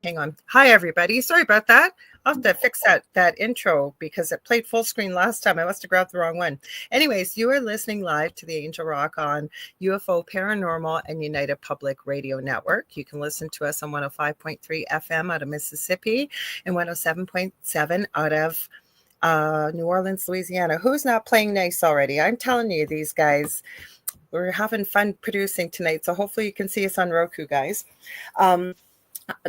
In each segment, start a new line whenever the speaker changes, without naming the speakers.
Hang on. Hi, everybody. Sorry about that. I'll have to fix that intro because it played full screen last time. I must have grabbed the wrong one. Anyways, you are listening live to the Angel Rock on UFO Paranormal and United Public Radio Network. You can listen to us on 105.3 FM out of Mississippi and 107.7 out of New Orleans, Louisiana. Who's not playing nice already? I'm telling you, these guys, we're having fun producing tonight. So hopefully you can see us on Roku, guys.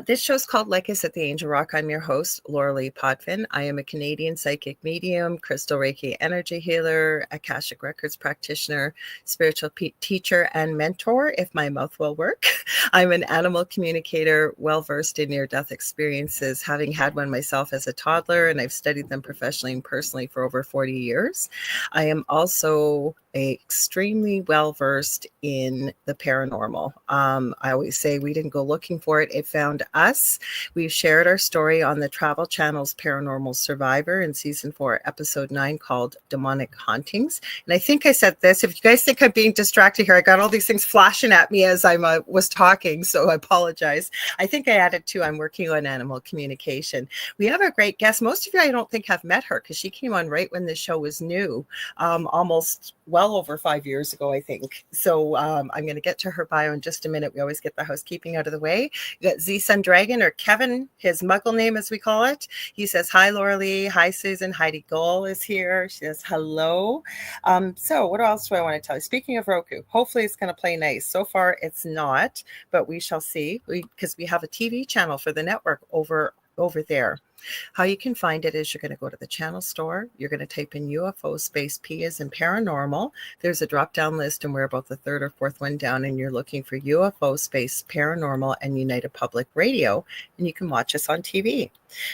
This show's called, like I said, The Angel Rock. I'm your host, Lorilei Potvin. I am a Canadian psychic medium, crystal Reiki energy healer, Akashic Records practitioner, spiritual teacher, and mentor, if my mouth will work. I'm an animal communicator, well-versed in near-death experiences, having had one myself as a toddler, and I've studied them professionally and personally for over 40 years. I am also extremely well-versed in the paranormal. I always say we didn't go looking for it. It found us. We've shared our story on the Travel Channel's Paranormal Survivor in season 4, episode 9, called Demonic Hauntings. And I think I said this. If you guys think I'm being distracted here, I got all these things flashing at me as I was talking, so I apologize. I think I added too, I'm working on animal communication. We have a great guest. Most of you, I don't think, have met her because she came on right when the show was new, almost well over 5 years ago, I think. So I'm going to get to her bio in just a minute. We always get the housekeeping out of the way. You got Z-Sun Dragon, or Kevin, his muggle name as we call it. He says, hi, Lorilei. Hi, Susan. Heidi Gold is here. She says, hello. So what else do I want to tell you? Speaking of Roku, hopefully it's going to play nice. So far, it's not, but we shall see, because we have a TV channel for the network over there. How you can find it is you're going to go to the channel store. You're going to type in UFO space P as in paranormal. There's a drop down list, and we're about the third or fourth one down, and you're looking for UFO space paranormal and United Public Radio, and you can watch us on TV.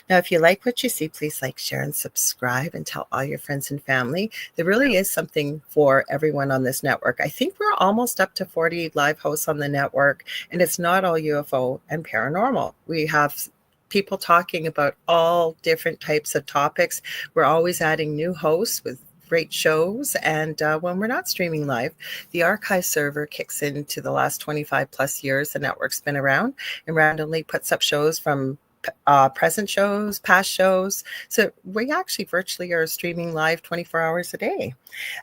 Now, if you like what you see, please like, share, and subscribe, and tell all your friends and family. There really is something for everyone on this network. I think we're almost up to 40 live hosts on the network, and it's not all UFO and paranormal. We have people talking about all different types of topics. We're always adding new hosts with great shows. And when we're not streaming live, the archive server kicks into the last 25 plus years the network's been around, and randomly puts up shows from present shows, past shows. So we actually virtually are streaming live 24 hours a day.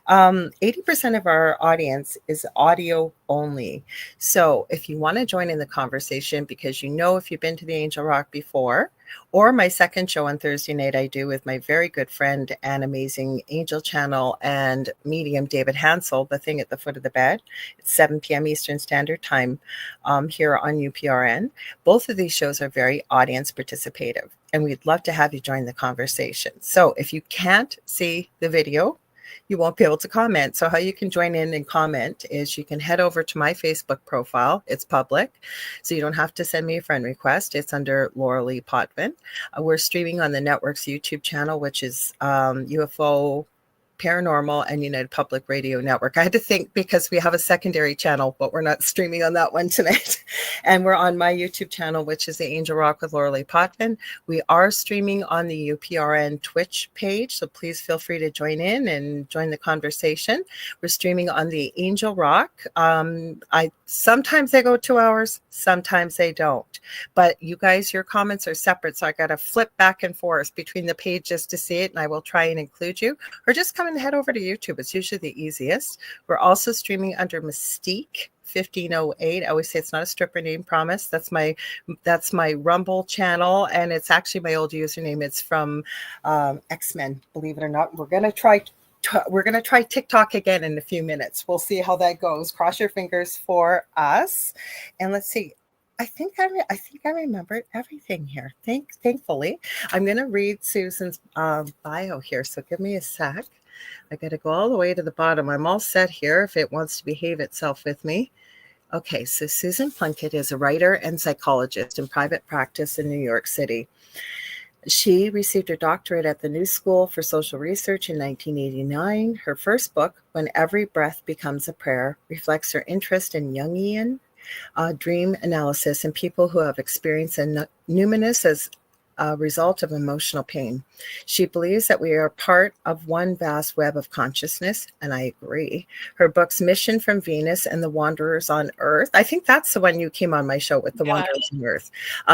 80% of our audience is audio only. So if you want to join in the conversation, because if you've been to the Angel Rock before, or my second show on Thursday night I do with my very good friend and amazing Angel Channel and medium David Hansel, The Thing at the Foot of the Bed. It's 7 p.m. Eastern Standard Time here on UPRN. Both of these shows are very audience participative, and we'd love to have you join the conversation. So if you can't see the video, you won't be able to comment. So how you can join in and comment is you can head over to my Facebook profile. It's public, so you don't have to send me a friend request. It's under Lorilei Potvin. We're streaming on the network's YouTube channel, which is UFO Paranormal and United Public Radio Network. I had to think because we have a secondary channel, but we're not streaming on that one tonight. And we're on my YouTube channel, which is the Angel Rock with Lorilei Potvin. We are streaming on the UPRN Twitch page, so please feel free to join in and join the conversation. We're streaming on the Angel Rock. Sometimes they go 2 hours, sometimes they don't. But you guys, your comments are separate, so I got to flip back and forth between the pages to see it, and I will try and include you. Or just come and head over to YouTube. It's usually the easiest. We're also streaming under Mystique 1508. I always say it's not a stripper name, promise. That's my Rumble channel, and it's actually my old username. It's from X-Men, believe it or not. We're gonna try TikTok again in a few minutes. We'll see how that goes. Cross your fingers for us. And let's see. I think I remembered everything here. Thankfully, I'm going to read Susan's bio here. So give me a sec. I got to go all the way to the bottom. I'm all set here if it wants to behave itself with me. Okay, so Susan Plunket is a writer and psychologist in private practice in New York City. She received her doctorate at the New School for Social Research in 1989. Her first book, When Every Breath Becomes a Prayer, reflects her interest in Jungian dream analysis and people who have experienced a numinous as a result of emotional pain. She believes that we are part of one vast web of consciousness, and I agree. Her books, Mission from Venus and The Wanderers on Earth, I think that's the one you came on my show with, The Wanderers on Earth,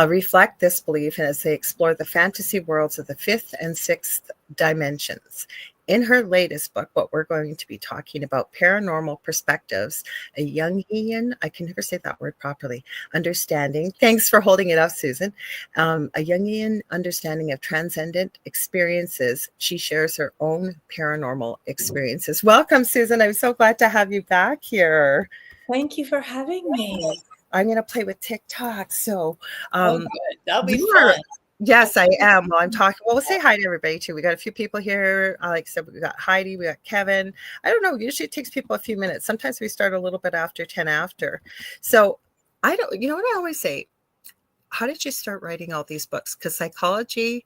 reflect this belief as they explore the fantasy worlds of the fifth and sixth dimensions. In her latest book, what we're going to be talking about, Paranormal Perspectives, a Jungian, I can never say that word properly, understanding. Thanks for holding it up, Susan. A Jungian understanding of transcendent experiences. She shares her own paranormal experiences. Welcome, Susan. I'm so glad to have you back here.
Thank you for having me.
I'm going to play with TikTok. So,
good. That'll be fun.
Yes, I am. Well, I'm talking. Well, we'll say hi to everybody too. We got a few people here. Like I said, we got Heidi, we got Kevin. I don't know. Usually it takes people a few minutes. Sometimes we start a little bit after 10 after. So I don't, you know what I always say? How did you start writing all these books? Because psychology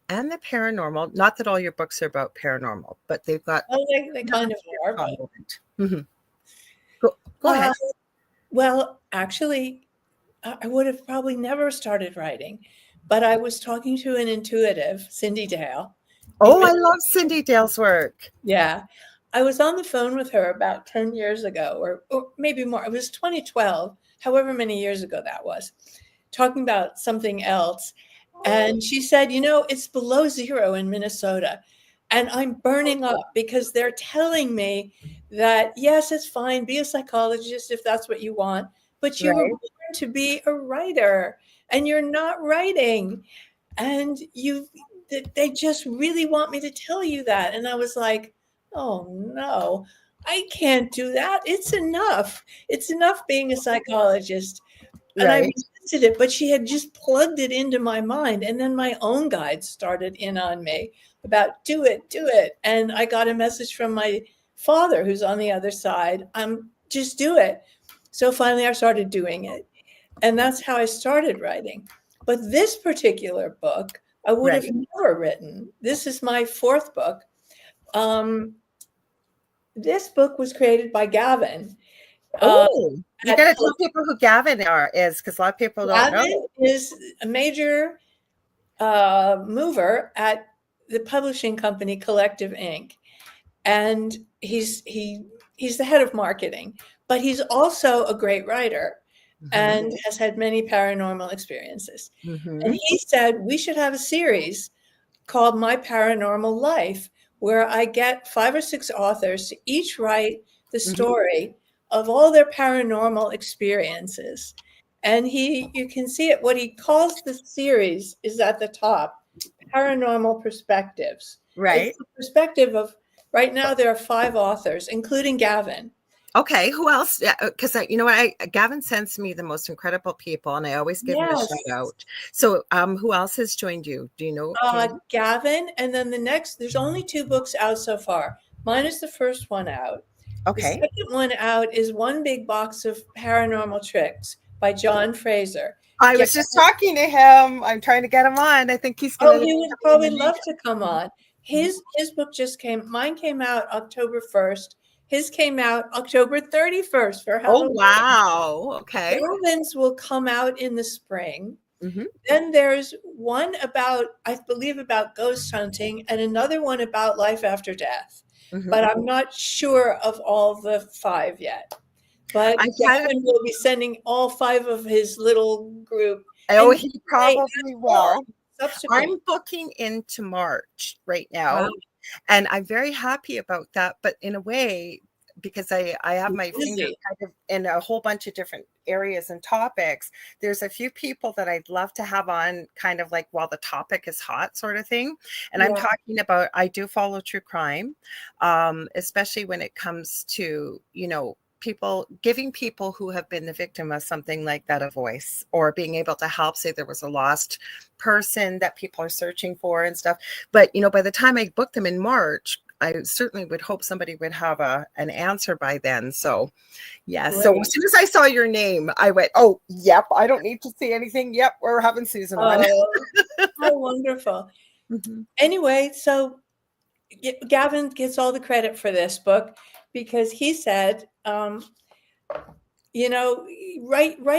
and the paranormal, not that all your books are about paranormal, but they've got.
Oh, they kind of are.
Mm-hmm. Go ahead.
Well, actually, I would have probably never started writing. But I was talking to an intuitive, Cindy Dale.
Oh, I love Cindy Dale's work.
Yeah. I was on the phone with her about 10 years ago, or maybe more. It was 2012, however many years ago that was, talking about something else. And she said, it's below zero in Minnesota. And I'm burning up because they're telling me that, yes, it's fine. Be a psychologist if that's what you want. But you were born to be a writer. And you're not writing, and they just really want me to tell you that. And I was like, oh no, I can't do that. It's enough being a psychologist. And I resisted it, but she had just plugged it into my mind. And then my own guides started in on me about do it. And I got a message from my father, who's on the other side. Just do it. So finally I started doing it. And that's how I started writing. But this particular book, I would have never written. This is my fourth book. This book was created by Gavin.
You got to tell people who Gavin is, because a lot of people don't know.
Gavin is a major mover at the publishing company Collective Inc. And he's the head of marketing, but he's also a great writer. And has had many paranormal experiences. And he said, we should have a series called My Paranormal Life, where I get 5 or 6 authors to each write the story of all their paranormal experiences. And you can see it. What he calls the series is at the top, Paranormal Perspectives.
Right.
It's the perspective of, right now there are 5 authors, including Gavin.
Okay, who else? Because Gavin sends me the most incredible people, and I always give him a shout out. So, who else has joined you? Do you know?
Gavin, and then there's only 2 books out so far. Mine is the first one out.
Okay.
The second one out is One Big Box of Paranormal Tricks by John Fraser.
I was just talking to him. I'm trying to get him on. I think he's going to.
Oh, he would probably love to come on. His book just mine came out October 1st. His came out October 31st for Halloween.
Oh, wow. Okay.
Gavin's will come out in the spring. Then there's one I believe about ghost hunting, and another one about life after death. But I'm not sure of all the 5 yet. But Gavin will be sending all 5 of his little group.
Oh, he probably will. I'm booking into March right now. Wow. And I'm very happy about that. But in a way, because I have my finger kind of in a whole bunch of different areas and topics, there's a few people that I'd love to have on kind of like while the topic is hot sort of thing. And I'm talking about, I do follow true crime, especially when it comes to, giving people who have been the victim of something like that a voice, or being able to help. Say there was a lost person that people are searching for and stuff. But, by the time I book them in March, I certainly would hope somebody would have an answer by then. So, yeah. Great. So as soon as I saw your name, I went, oh, yep, I don't need to see anything. Yep, we're having season 1.
How wonderful. Anyway, so Gavin gets all the credit for this book because he said, write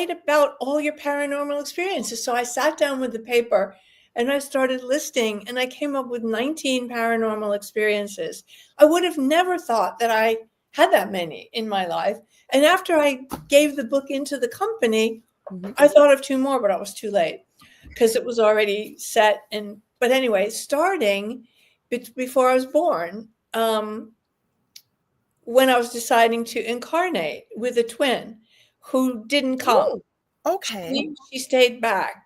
about all your paranormal experiences. So I sat down with the paper and I started listing, and I came up with 19 paranormal experiences. I would have never thought that I had that many in my life. And after I gave the book into the company, I thought of 2 more, but I was too late because it was already set. But anyway, starting before I was born, when I was deciding to incarnate with a twin who didn't come.
Ooh, okay.
She stayed back.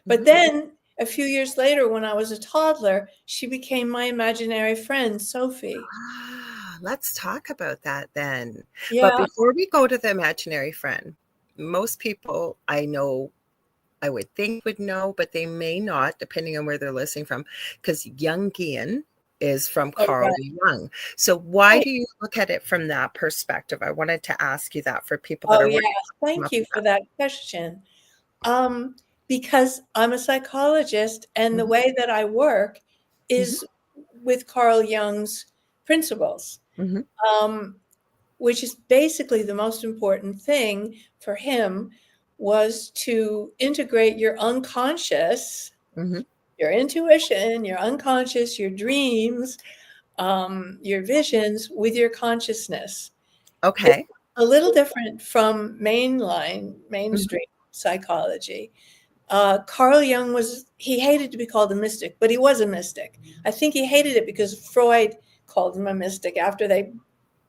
But then a few years later, when I was a toddler, she became my imaginary friend, Sophie.
Let's talk about that then. But
Yeah.
before we go to the imaginary friend, most people I know, I would think would know, but they may not, depending on where they're listening from, because Jungian is from
Oh,
Carl
right.
Jung. So why
Right.
do you look at it from that perspective? I wanted to ask you that for people that
Oh,
are
yes.
working
Thank
up
you
with
for
that.
that question. Because I'm a psychologist, and the
Mhm,
way that I work
mhm,
is with Carl Jung's principles,
mhm,
um, which is basically the most important thing for him was to integrate your unconscious,
mhm.
your intuition, your unconscious, your dreams, your visions with your consciousness. It's
Okay.
a little different from
Mhm.
mainstream psychology. Carl Jung he hated to be called a mystic, but he was a mystic. I think he hated it because Freud called him a mystic after
Yeah, well,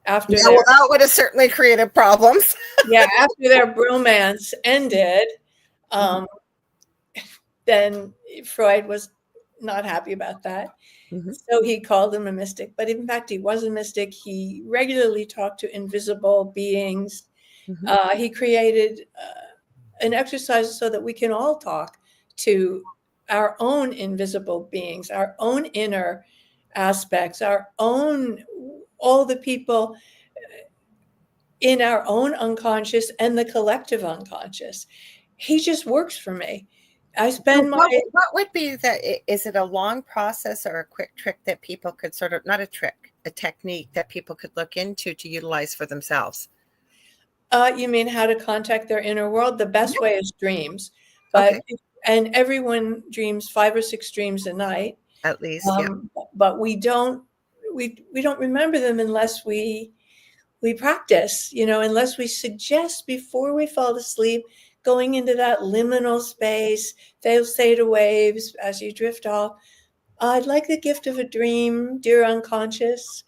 their
that would have certainly created problems.
after their bromance ended.
Mhm,
Um, then Freud was not happy about that.
mhm,
So he called him a mystic, but in fact, he was a mystic. He regularly talked to invisible beings.
mhm.
He created an exercise so that we can all talk to our own invisible beings, our own inner aspects, all the people in our own unconscious and the collective unconscious. He just works for me. I
So
spend my
what would be is it a long process or a quick trick that people could sort of, not a trick, a technique that people could look into to utilize for themselves?
You mean how to contact their inner world? The best
Yeah.
way is dreams,
Okay.
and everyone dreams 5 or 6 dreams a night.
At least, yeah.
But we don't remember them unless we practice, unless we suggest before we fall asleep, going into that liminal space, those theta waves as you drift off. I'd like the gift of a dream, dear unconscious,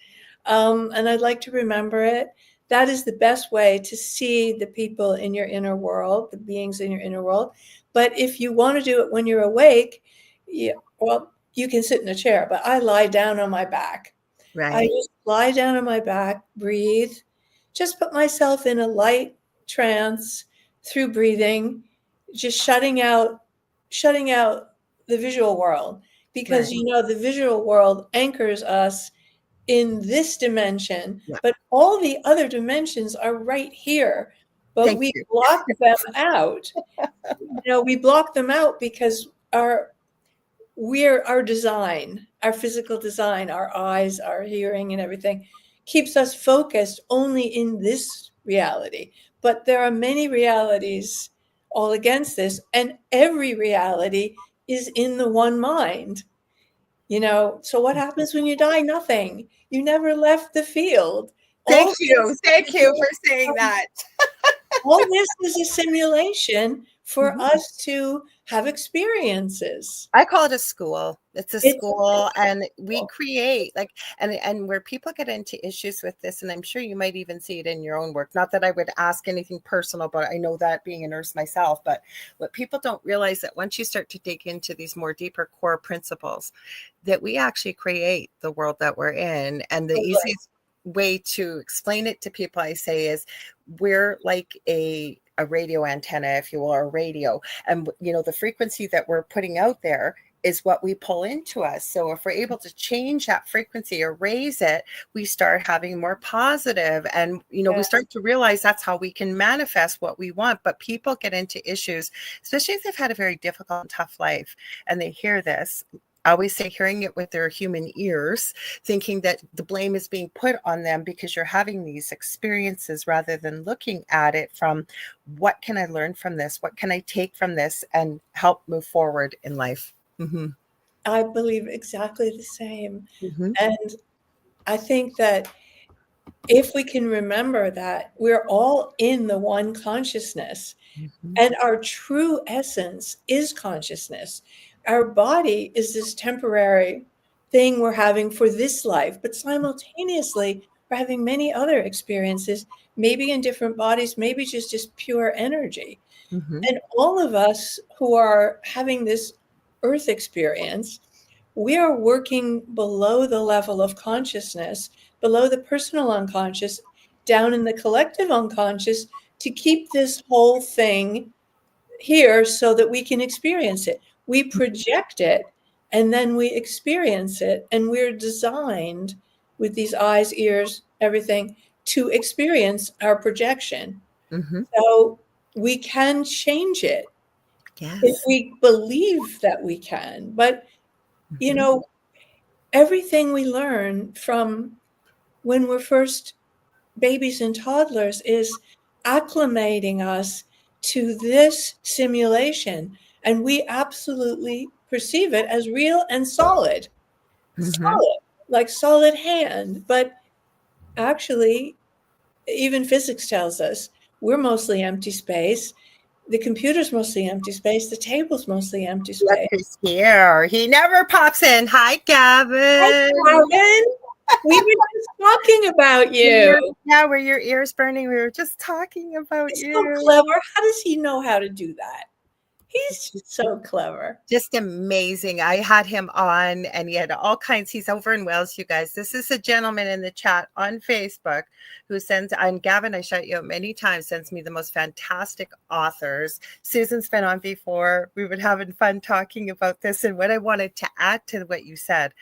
and I'd like to remember it. That is the best way to see the people in your inner world, the beings in your inner world. But if you want to do it when you're awake, yeah, well, you can sit in a chair, but I lie down on my back. I
Right.
just lie down on my back, breathe, just put myself in a light trance through breathing, just shutting out the visual world, because
Right.
the visual world anchors us in this dimension,
Yeah.
but all the other dimensions are right here, but
Thank
we
you.
block them out. We block them out because our design, our physical design, our eyes, our hearing, and everything keeps us focused only in this reality. But there are many realities all against this, and every reality is in the one mind. So what happens when you die? Nothing. You never left the field.
Thank
All
you.
this
Thank you for saying that.
all this is a simulation for
Mhm.
us to have experiences.
I call it a school. It's a
It's
school, and we create like, and where people get into issues with this, and I'm sure you might even see it in your own work. Not that I would ask anything personal, but I know that being a nurse myself. But what people don't realize that once you start to dig into these more deeper core principles, that we actually create the world that we're in. And the easiest way to explain it to people, I say, is we're like a radio antenna, if you will, or a radio. And the frequency that we're putting out there is what we pull into us. So if we're able to change that frequency or raise it, we start having more positive, and we
yeah.
start to realize that's how we can manifest what we want. But people get into issues, especially if they've had a very difficult and tough life, and they hear this. I always say hearing it with their human ears, thinking that the blame is being put on them because you're having these experiences, rather than looking at it from, what can I learn from this? What can I take from this and help move forward in life? Mm-hmm.
I believe exactly the same.
Mm-hmm.
And I think that if we can remember that we're all in the one consciousness,
Mm-hmm.
and our true essence is consciousness. Our body is this temporary thing we're having for this life, but simultaneously, we're having many other experiences, maybe in different bodies, maybe just pure energy.
Mm-hmm.
And all of us who are having this earth experience, we are working below the level of consciousness, below the personal unconscious, down in the collective unconscious, to keep this whole thing here so that we can experience it. We project it and then we experience it, and we're designed with these eyes, ears, everything to experience our projection.
Mm-hmm.
So we can change it if
Yes.
we believe that we can. But, you
Mm-hmm.
know, everything we learn from when we're first babies and toddlers is acclimating us to this simulation. And we absolutely perceive it as real and solid,
Mm-hmm.
like solid hand. But actually, even physics tells us we're mostly empty space. The computer's mostly empty space. The table's mostly empty
Look
space.
who's here. He never pops in. Hi,
Hi,
Gavin.
Karen. We were just talking about you.
Yeah, were your ears burning? We were just talking about
He's so
you.
clever. How does he know how to do that? He's so clever.
Just amazing. I had him on and he had all kinds. He's over in Wales, you guys. This is a gentleman in the chat on Facebook who sends, and Gavin, I shout you out many times, sends me the most fantastic authors. Susan's been on before. We've been having fun talking about this. And what I wanted to add to what you said,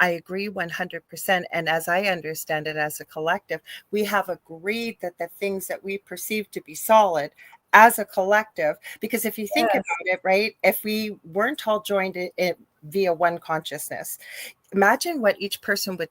I agree 100%. And as I understand it as a collective, we have agreed that the things that we perceive to be solid as a collective, because if you think
Yes.
about it, right, if we weren't all joined it via one consciousness, imagine what each person would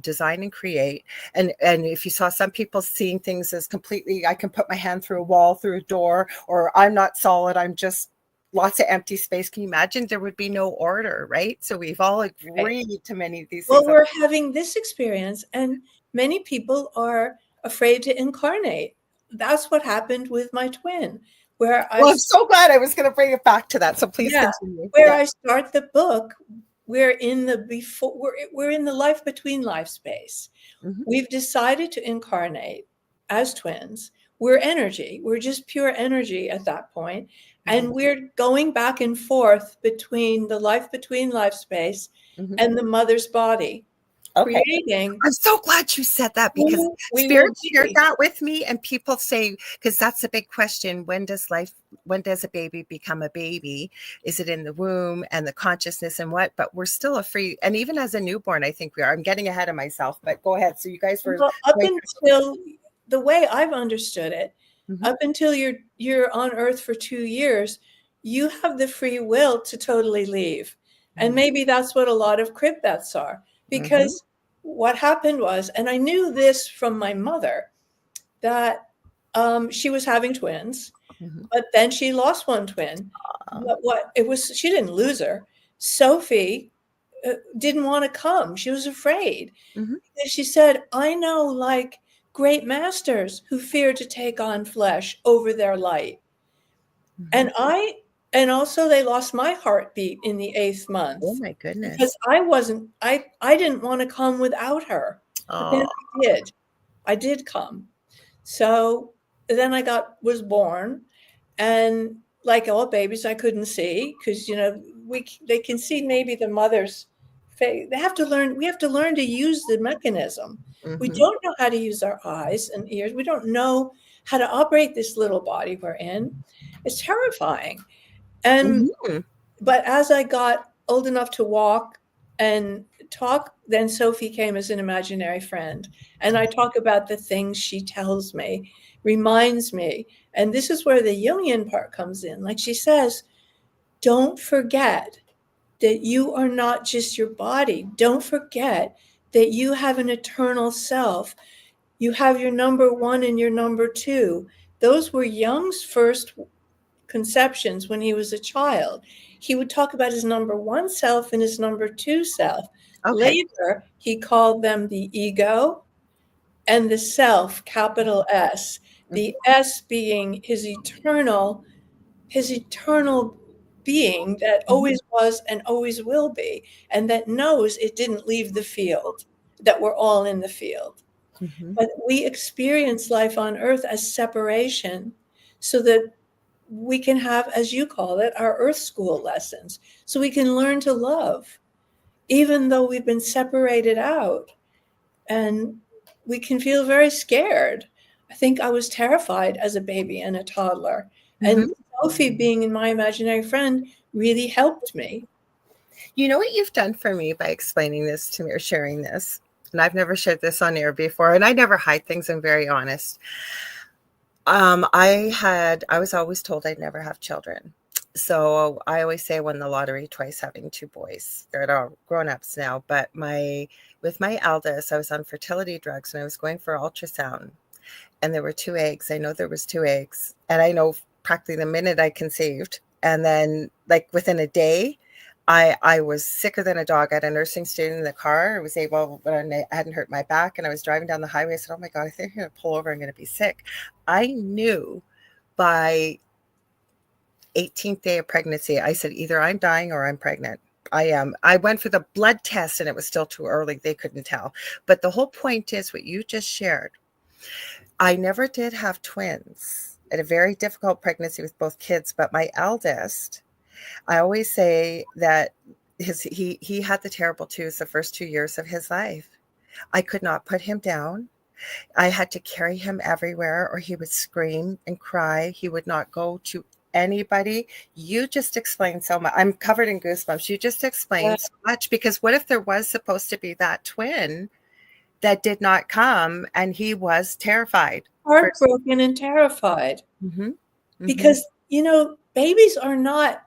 design and create. And if you saw some people seeing things as completely, I can put my hand through a wall, through a door, or I'm not solid, I'm just lots of empty space. Can you imagine? There would be no order, right? So we've all agreed to many of these
Well,
things.
we're having this experience, and many people are afraid to incarnate. That's what happened with my twin, where
Well, I'm so glad I was going to bring it back to that. So please continue.
where I start the book. We're in the before. We're in the life between life space.
Mm-hmm.
We've decided to incarnate as twins. We're energy. We're just pure energy at that point. And we're going back and forth between the life between life space and the mother's body,
Okay.
creating.
I'm so glad you said that, because Spirit shared that with me, and people say, because that's a big question. When does a baby become a baby? Is it in the womb and the consciousness and what? But we're still a free, and even as a newborn, I think we are. I'm getting ahead of myself, but go ahead. So you guys were
Up until the way I've understood it, up until you're on Earth for 2 years, you have the free will to totally leave. And maybe that's what a lot of crib vets are, because what happened was, and I knew this from my mother, that she was having twins, but then she lost one twin. But she didn't lose her. Sophie didn't want to come. She was afraid. She said, I know like great masters who fear to take on flesh over their light. And also they lost my heartbeat in the 8th month.
Oh my goodness.
Because I didn't want to come without her. But then I did come. So then I was born, and like all babies, I couldn't see, because, they can see maybe the mother's face. We have to learn to use the mechanism. We don't know how to use our eyes and ears. We don't know how to operate this little body we're in. It's terrifying. And but as I got old enough to walk and talk, then Sophie came as an imaginary friend. And I talk about the things she tells me, reminds me. And this is where the Jungian part comes in. Like she says, don't forget that you are not just your body. Don't forget that you have an eternal self. You have your number 1 and your number 2. Those were Jung's first conceptions when he was a child. He would talk about his number one self and his number two self.
Okay.
Later, he called them the ego and the self, capital S, the S being his eternal being that always was and always will be, and that knows it didn't leave the field, that we're all in the field.
Mm-hmm.
But we experience life on earth as separation so that we can have, as you call it, our earth school lessons, so we can learn to love, even though we've been separated out. And we can feel very scared. I think I was terrified as a baby and a toddler. And Sophie, being my imaginary friend, really helped me.
You know what you've done for me by explaining this to me or sharing this? And I've never shared this on air before, and I never hide things. I'm very honest. I was always told I'd never have children. So I always say I won the lottery twice having two boys. They're all grown-ups now. But with my eldest, I was on fertility drugs and I was going for ultrasound. And there were two eggs. I know there was two eggs. And I know practically the minute I conceived. And then like within a day, I was sicker than a dog. I had a nursing student in the car. I was able, when I hadn't hurt my back and I was driving down the highway, I said, oh my God, I think I'm going to pull over. I'm going to be sick. I knew by 18th day of pregnancy, I said, either I'm dying or I'm pregnant. I am. I went for the blood test and it was still too early. They couldn't tell. But the whole point is what you just shared. I never did have twins. I had a very difficult pregnancy with both kids, but my eldest, I always say that he had the terrible twos the first 2 years of his life. I could not put him down. I had to carry him everywhere or he would scream and cry. He would not go to anybody. You just explained so much. I'm covered in goosebumps. You just explained so much, because what if there was supposed to be that twin that did not come and he was terrified?
Heartbroken and terrified. Because, babies are not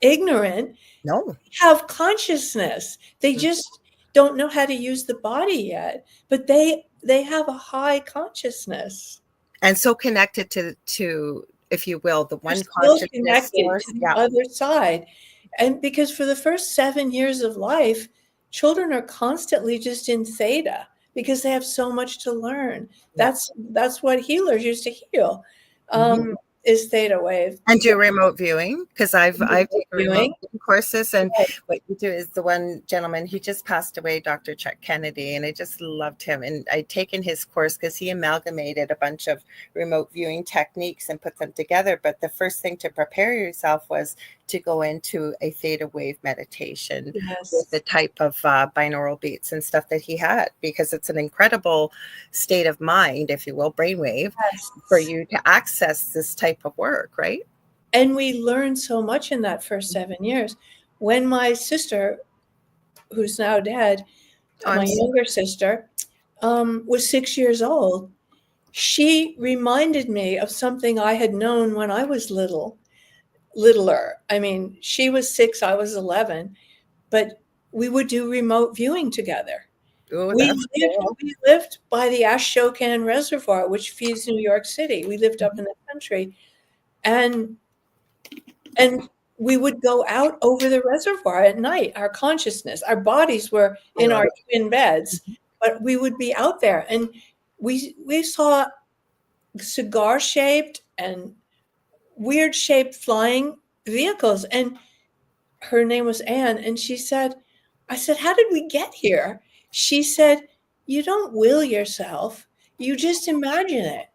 ignorant.
No.
They have consciousness. They just don't know how to use the body yet, but they have a high consciousness.
And so connected to if you will, the one
consciousness connected to the other side. And because for the first 7 years of life, children are constantly just in theta because they have so much to learn. That's what healers used to heal. Is theta wave.
And do remote viewing, because I've taken remote courses, and what you do is the one gentleman, he just passed away, Dr. Chuck Kennedy, and I just loved him. And I'd taken his course because he amalgamated a bunch of remote viewing techniques and put them together. But the first thing to prepare yourself was to go into a theta wave meditation with the type of binaural beats and stuff that he had, because it's an incredible state of mind, if you will, brainwave, for you to access this type of work, right?
And we learned so much in that first 7 years. When my sister, who's now dead, my younger sister, was 6 years old, she reminded me of something I had known when I was littler. I mean, she was 6, I was 11, but we would do remote viewing together. We lived by the Ashokan Reservoir, which feeds New York City. We lived up in the country, and we would go out over the reservoir at night. Our consciousness, our bodies were in our twin beds, but we would be out there, and we saw cigar-shaped and weird-shaped flying vehicles. And her name was Anne, and I said, how did we get here? She said, you don't will yourself, you just imagine it.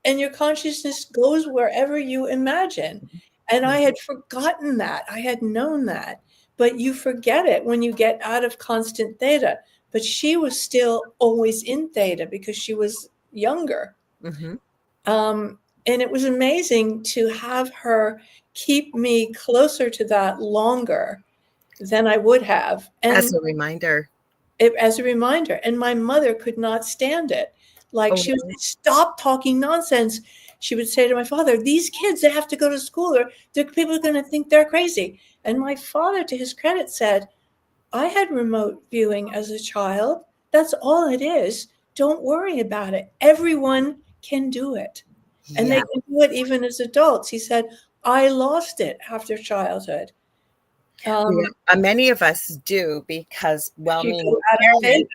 And your consciousness goes wherever you imagine. And I had forgotten that. I had known that. But you forget it when you get out of constant theta. But she was still always in theta because she was younger. And it was amazing to have her keep me closer to that longer than I would have. And
as a reminder.
And my mother could not stand it. Like she would say, stop talking nonsense. She would say to my father, these kids, they have to go to school or people are going to think they're crazy. And my father, to his credit, said, I had remote viewing as a child. That's all it is. Don't worry about it. Everyone can do it. And
Yeah.
they can do it even as adults. He said, I lost it after childhood.
Many of us do, because
You go
well-meaning
out of favor.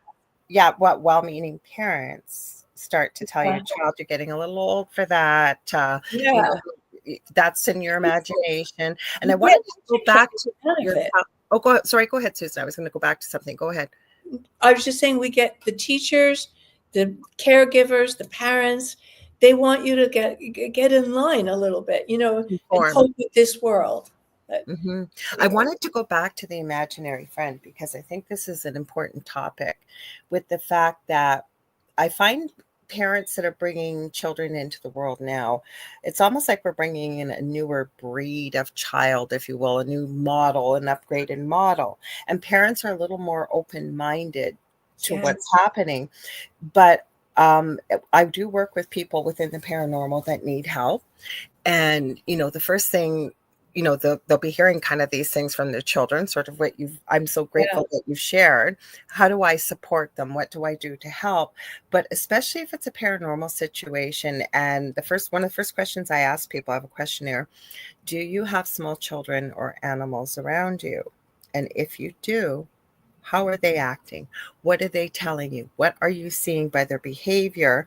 parents, what well-meaning parents start to tell your child, you're getting a little old for that. You
Yeah.
know, that's in your imagination. And I
You
wanted
get
to go back to
the
your.
benefit.
Oh, go ahead. Sorry, go ahead, Susan. I was going to go back to something. Go ahead.
I was just saying, we get the teachers, the caregivers, the parents. They want you to get in line a little bit, and
Inform.
cope with this world.
Mm-hmm. I wanted to go back to the imaginary friend, because I think this is an important topic, with the fact that I find parents that are bringing children into the world now, it's almost like we're bringing in a newer breed of child, if you will, a new model, an upgraded model. And parents are a little more open-minded to
Yes.
what's happening. But I do work with people within the paranormal that need help. And, the first thing, they'll be hearing kind of these things from their children, sort of what I'm so grateful that you've shared. How do I support them? What do I do to help? But especially if it's a paranormal situation. And one of the first questions I ask people, I have a questionnaire. Do you have small children or animals around you? And if you do, how are they acting? What are they telling you? What are you seeing by their behavior?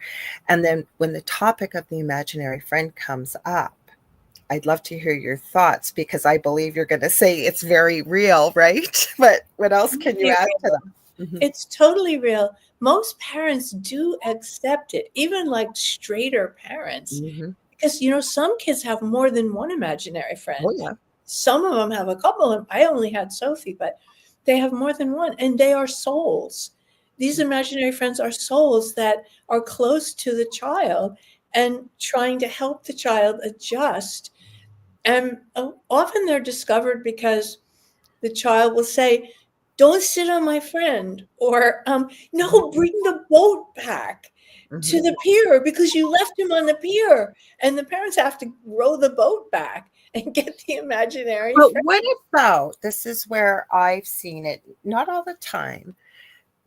And then when the topic of the imaginary friend comes up, I'd love to hear your thoughts, because I believe you're going to say it's very real, right? But what else can you add to that? Mm-hmm.
It's totally real. Most parents do accept it, even like straighter parents,
Mm-hmm.
because some kids have more than one imaginary friend.
Oh, yeah.
Some of them have a couple of them. I only had Sophie, but they have more than one, and they are souls. These imaginary friends are souls that are close to the child and trying to help the child adjust. And often they're discovered because the child will say, don't sit on my friend, or no, bring the boat back to
Mm-hmm.
the pier because you left him on the pier. And the parents have to row the boat back and get the imaginary
But
friend.
what about, this is where I've seen it, not all the time,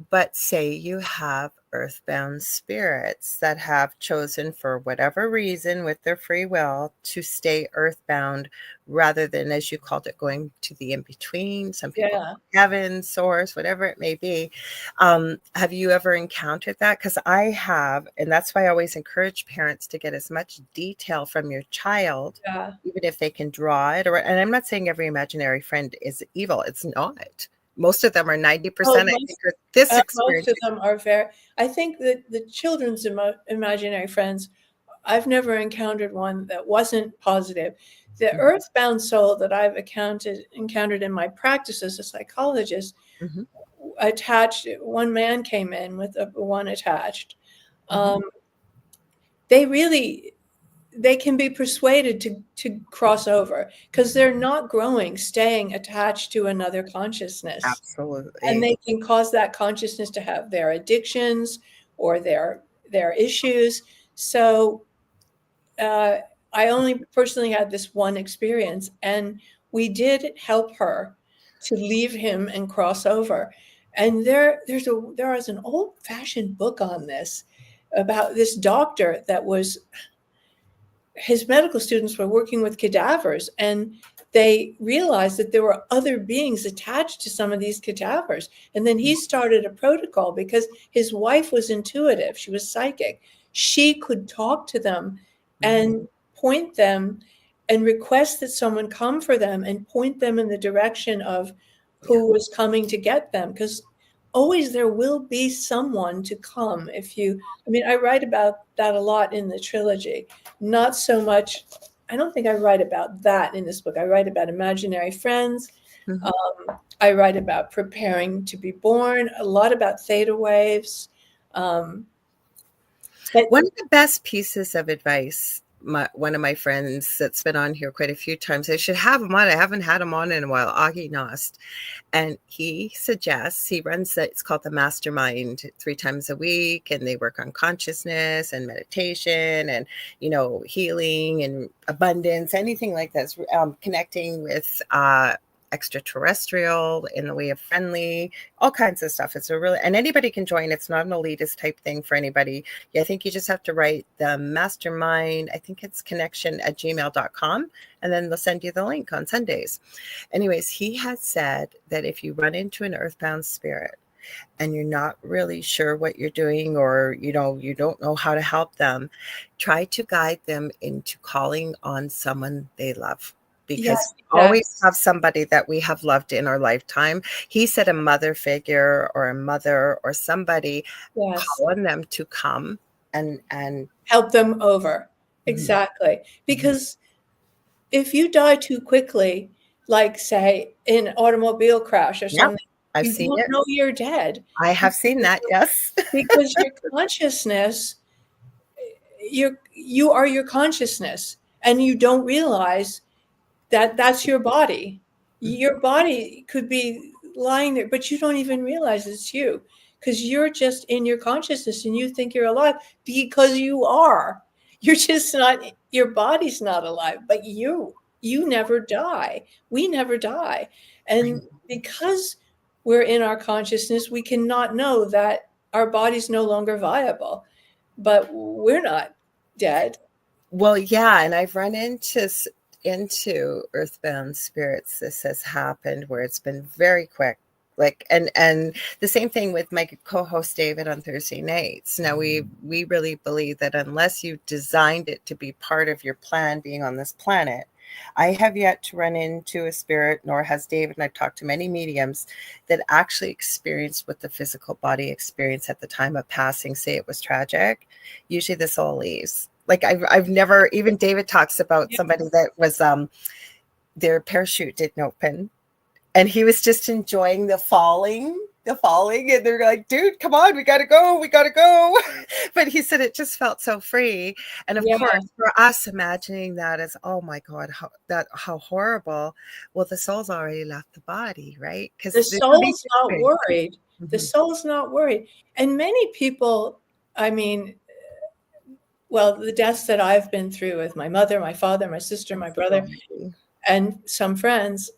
but say you have earthbound spirits that have chosen, for whatever reason, with their free will, to stay earthbound, rather than, as you called it, going to the in-between. Some people
Yeah.
call it heaven, source, whatever it may be. Have you ever encountered that? Because I have, and that's why I always encourage parents to get as much detail from your child,
Yeah.
even if they can draw it. And I'm not saying every imaginary friend is evil. It's not. Most of them are 90%,
Oh,
I think, are this
most
experience.
of them are very, I think that the children's imaginary friends, I've never encountered one that wasn't positive. The earthbound soul that I've encountered in my practice as a psychologist,
Mm-hmm.
attached, one man came in with one attached.
Mm-hmm.
They can be persuaded to cross over because they're not growing, staying attached to another consciousness. And
Absolutely.
they can cause that consciousness to have their addictions or their issues. So I only personally had this one experience, and we did help her to leave him and cross over. And there is an old-fashioned book on this about this doctor that was, his medical students were working with cadavers, and they realized that there were other beings attached to some of these cadavers. And then he started a protocol because his wife was intuitive. She was psychic. She could talk to them and point them and request that someone come for them and point them in the direction of who was coming to get them. Because always there will be someone to come. I write about that a lot in the trilogy. Not so much, I don't think I write about that in this book. I write about imaginary friends.
Mm-hmm.
I write about preparing to be born, a lot about theta waves.
One of the best pieces of advice, one of my friends that's been on here quite a few times, I should have him on. I haven't had him on in a while, Augie Nost. And he suggests, he runs it's called the Mastermind 3 times a week. And they work on consciousness and meditation and, healing and abundance, anything like that, connecting with extraterrestrial in the way of friendly, all kinds of stuff. It's a really, and anybody can join. It's not an elitist type thing for anybody. I think you just have to write the mastermind. I think it's connection@gmail.com. And then they'll send you the link on Sundays. Anyways, he had said that if you run into an earthbound spirit and you're not really sure what you're doing, or you don't know how to help them, try to guide them into calling on someone they love, because
Yes,
we always have somebody that we have loved in our lifetime. He said a mother figure or a mother or somebody,
yes.
call on them to come and
Help them over. Exactly. Because if you die too quickly, like say in an automobile crash or
yep,
something,
I've
you
seen
don't
it.
know you're dead.
I have seen that, yes.
Because your consciousness, you are your consciousness, and you don't realize that that's your body. Your body could be lying there, but you don't even realize it's you, because you're just in your consciousness and you think you're alive, because you are. You're just not, your body's not alive, but you never die. We never die. And because we're in our consciousness, we cannot know that our body's no longer viable, but we're not dead.
Well, yeah, and I've run into earthbound spirits. This has happened where it's been very quick. Like, and the same thing with my co-host David on Thursday nights. Now we really believe that unless you designed it to be part of your plan being on this planet, I have yet to run into a spirit, nor has David, and I've talked to many mediums that actually experienced what the physical body experienced at the time of passing, say it was tragic. Usually the soul leaves. Like I've never, even David talks about somebody that was their parachute didn't open and he was just enjoying the falling, and they're like, dude, come on, we gotta go. But he said it just felt so free. And of course, for us imagining that as, oh my God, how horrible. Well, the soul's already left the body, right? Because
the soul's not worried. The soul's not worried. And many people, I mean, well, the deaths that I've been through with my mother, my father, my sister, my brother, and some friends,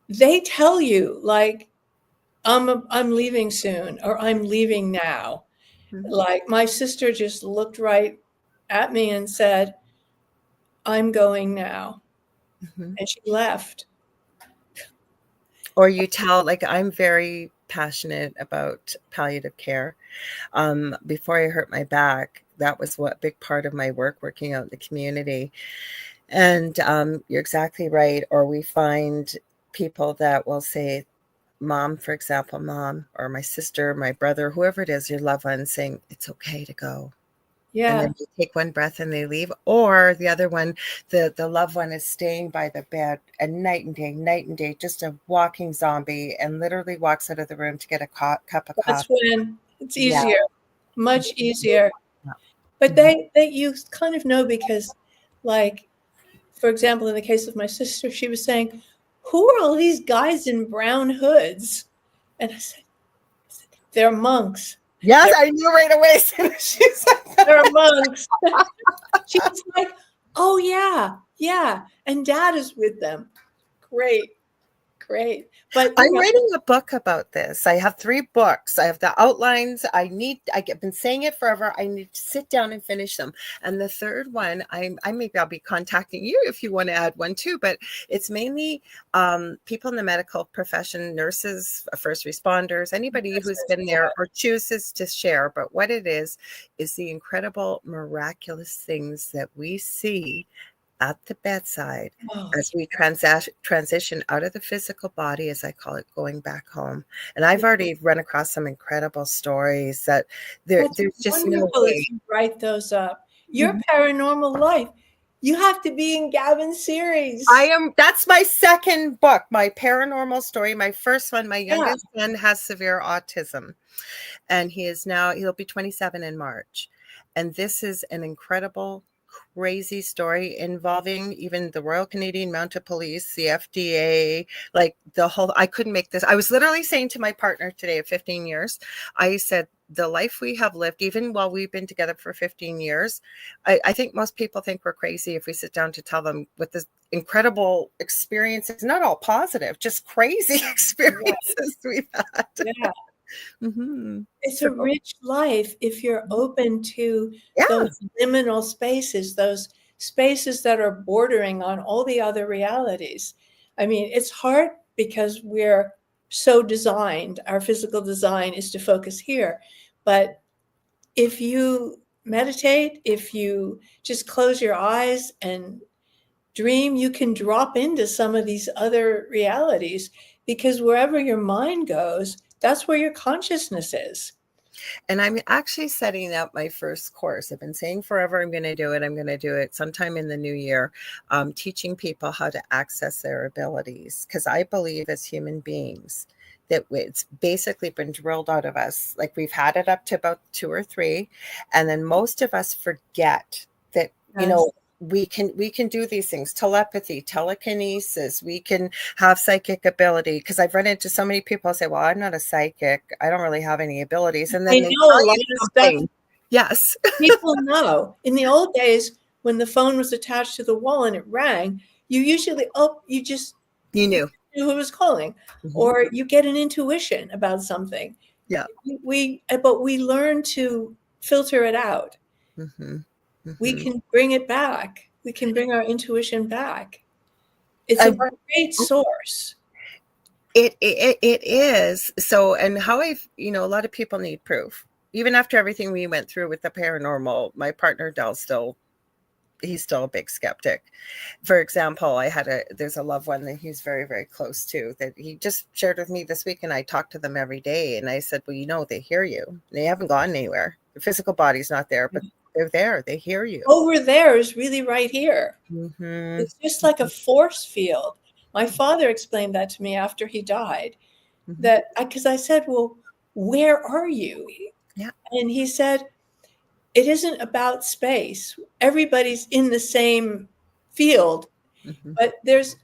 they tell you like, I'm leaving soon, or I'm leaving now. Like my sister just looked right at me and said, I'm going now. And she left.
Or you tell, like, I'm very passionate about palliative care. Before I hurt my back, that was what big part of my work, working out in the community. And you're exactly right. Or we find people that will say, mom, for example, mom, or my sister, my brother, whoever it is, your loved one, saying, it's okay to go. And then you take one breath and they leave. Or the other one, the loved one is staying by the bed and night and day, just a walking zombie, and literally walks out of the room to get a cup of coffee.
That's when it's easier, much easier. But they you kind of know, because like, for example, in the case of my sister, she was saying, who are all these guys in brown hoods? And I said they're monks.
Yes, I knew right away. She said
they're monks. She was like, oh yeah. And dad is with them. Great. But
I'm writing a book about this. I have 3 books. I have the outlines. I've been saying it forever. I need to sit down and finish them. And the third one, I'll be contacting you if you want to add one too, but it's mainly people in the medical profession, nurses, first responders, anybody who's been there or chooses to share. But what it is the incredible, miraculous things that we see at the bedside as we transition out of the physical body, as I call it, going back home. And I've already run across some incredible stories that there's just no way.
You write those up. Your paranormal life. You have to be in Gavin's series.
That's my second book, my paranormal story. My first one, my youngest son has severe autism, and he'll be 27 in March. And this is an incredible, crazy story involving even the Royal Canadian Mounted Police, the FDA, like the whole, I couldn't make this. I was literally saying to my partner today of 15 years, I said, the life we have lived, even while we've been together for 15 years, I think most people think we're crazy if we sit down to tell them what this incredible experiences, not all positive, just crazy experiences we've had.
Yeah.
Mm-hmm.
It's
So,
a rich life if you're open to
yeah.
those liminal spaces, those spaces that are bordering on all the other realities. I mean, it's hard because we're so designed, our physical design is to focus here. But if you meditate, if you just close your eyes and dream, you can drop into some of these other realities, because wherever your mind goes, that's where your consciousness is.
And I'm actually setting up my first course. I've been saying forever I'm going to do it. I'm going to do it sometime in the new year, teaching people how to access their abilities. Because I believe as human beings that it's basically been drilled out of us. Like we've had it up to about 2 or 3. And then most of us forget that, you know, we can do these things: telepathy, telekinesis. We can have psychic ability. Because I've run into so many people who say, well, I'm not a psychic, I don't really have any abilities, and then
I
they
know a
tell
lot
you
of
something.
stuff.
Yes.
People know. In the old days, when the phone was attached to the wall and it rang, you usually, you just
You knew.
knew who was calling, or you get an intuition about something.
Yeah.
But we learn to filter it out. We can bring it back. We can bring our intuition back. It's a great source.
It is. So, and how I've, you know, a lot of people need proof. Even after everything we went through with the paranormal, my partner Dell's he's still a big skeptic. For example, there's a loved one that he's very, very close to that he just shared with me this week, and I talk to them every day. And I said, well, you know, they hear you. They haven't gone anywhere. The physical body's not there, but they're there. They hear you.
Over there is really right here. It's just like a force field. My father explained that to me after he died, because I said, well, where are you?
Yeah.
And he said, it isn't about space. Everybody's in the same field, but there's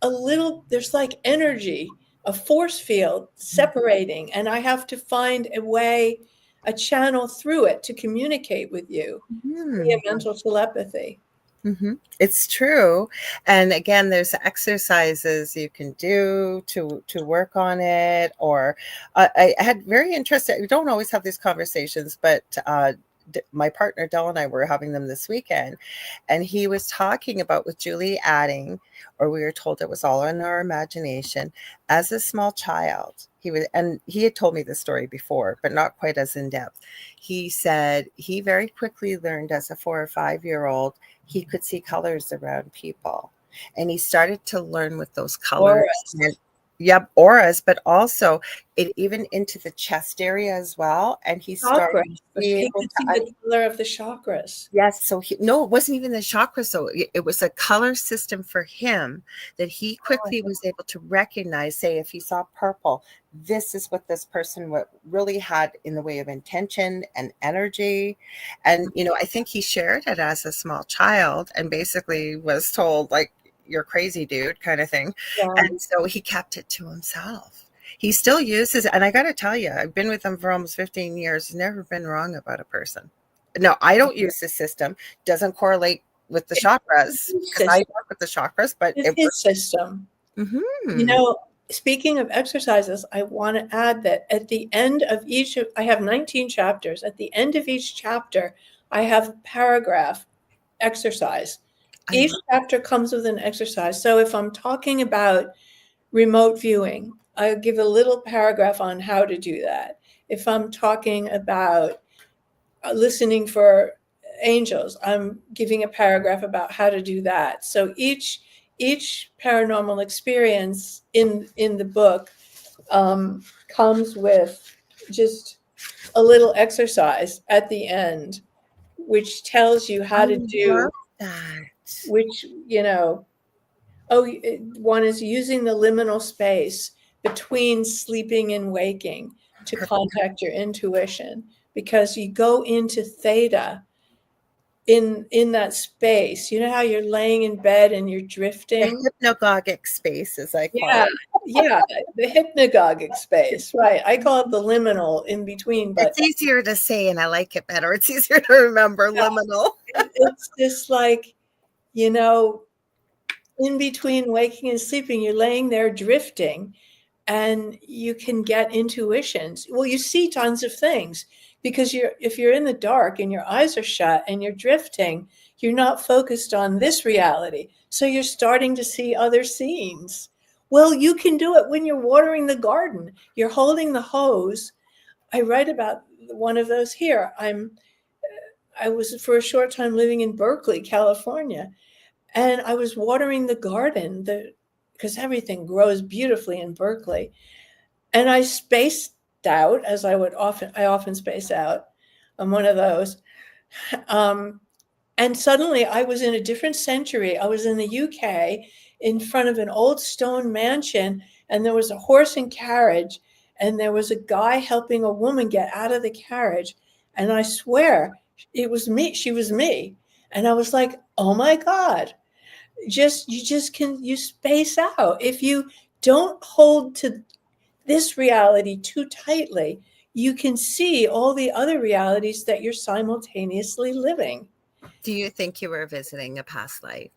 like energy, a force field separating, and I have to find a way, a channel through it to communicate with you via mental telepathy.
It's true. And again, there's exercises you can do to work on it. Or I had very interesting, we don't always have these conversations, but my partner Del and I were having them this weekend, and he was talking about with Julie adding, or we were told it was all in our imagination. As a small child, he had told me this story before, but not quite as in depth. He said he very quickly learned as a 4 or 5-year-old he could see colors around people, and he started to learn with those colors. Auras, but also it even into the chest area as well. And he started to be able
to see the color of the chakras.
Yes. So it wasn't even the chakras. So it was a color system for him that he quickly was able to recognize. Say, if he saw purple, this is what this person really had in the way of intention and energy. And, you know, I think he shared it as a small child and basically was told, like, you're crazy, dude, kind of thing. And so he kept it to himself. He still uses it. And I got to tell you, I've been with him for almost 15 years. He's never been wrong about a person. No, I don't use the system. Doesn't correlate with the chakras, because I work with the chakras, but
it's his system. You know, speaking of exercises, I want to add that at the end of I have 19 chapters. At the end of each chapter, I have a paragraph exercise. Each chapter comes with an exercise. So if I'm talking about remote viewing, I give a little paragraph on how to do that. If I'm talking about listening for angels, I'm giving a paragraph about how to do that. So each paranormal experience in the book comes with just a little exercise at the end, which tells you how to do
that.
Which, you know, one is using the liminal space between sleeping and waking to contact your intuition, because you go into theta in that space. You know how you're laying in bed and you're drifting?
The hypnagogic space, as I call it.
Yeah, the hypnagogic space, right? I call it the liminal in between, but
It's easier to say, and I like it better. It's easier to remember,
yeah,
liminal.
it's just like, you know, in between waking and sleeping, you're laying there drifting, and you can get intuitions. Well, you see tons of things because if you're in the dark and your eyes are shut and you're drifting, you're not focused on this reality. So you're starting to see other scenes. Well, you can do it when you're watering the garden. You're holding the hose. I write about one of those here. I was for a short time living in Berkeley, California, and I was watering the garden because everything grows beautifully in Berkeley. And I spaced out, as I often space out. I'm one of those. Um, and suddenly I was in a different century. I was in the UK in front of an old stone mansion, and there was a horse and carriage, and there was a guy helping a woman get out of the carriage. And I swear it was me. She was me. And I was like, oh my God, you space out. If you don't hold to this reality too tightly, you can see all the other realities that you're simultaneously living.
Do you think you were visiting a past life?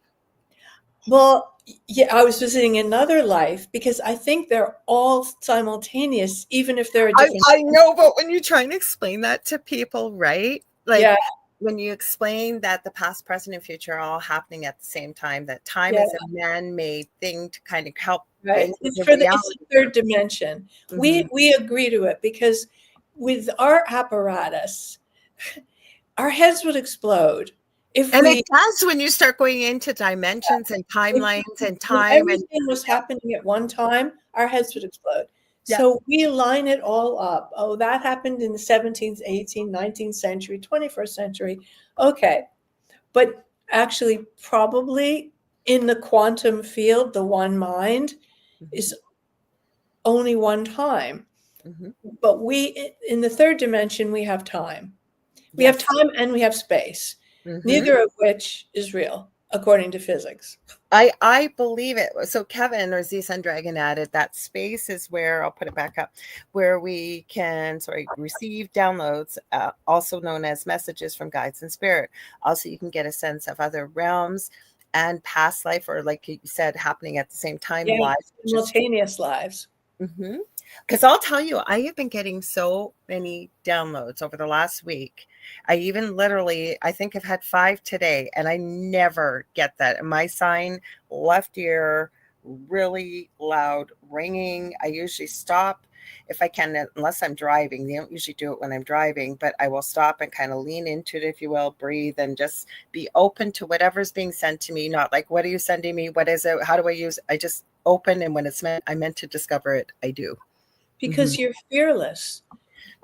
Well, yeah, I was visiting another life because I think they're all simultaneous, even if they're a different.
I know, but when you try and explain that to people, right? Like
Yeah,
when you explain that the past, present, and future are all happening at the same time, that time
yeah,
is a man-made thing to kind of help
right.
bring
It's
the
for it's
reality.
the third dimension.
Mhm.
We agree to it because with our apparatus, our heads would explode if
And
we
it does when you start going into dimensions and
if
timelines and
when
time and
everything was happening at one time, our heads would explode.
yeah.
So we line it all up. Oh, that happened in the 17th, 18th, 19th century, 21st century. Okay. But actually, probably in the quantum field, the one mind is only one time.
Mhm.
But in the third dimension, we have time. We have
Yes.
time and we have space,
Mhm.
neither of which is real, according to physics.
I believe it. So Kevin or Z Sun Dragon added that space is where I'll put it back up, where we can receive downloads, also known as messages from guides and spirit. Also, you can get a sense of other realms and past life, or like you said, happening at the same time,
Yeah,
live.
simultaneous lives.
Because I'll tell you, I have been getting so many downloads over the last week. I even literally, I think I've had 5 today, and I never get that. And my sign, left ear, really loud ringing. I usually stop if I can, unless I'm driving. They don't usually do it when I'm driving, but I will stop and kind of lean into it, if you will, breathe, and just be open to whatever's being sent to me. Not like, what are you sending me? What is it? How do I use it? I just open, and when I meant to discover it, I do.
Because
Mhm.
you're fearless.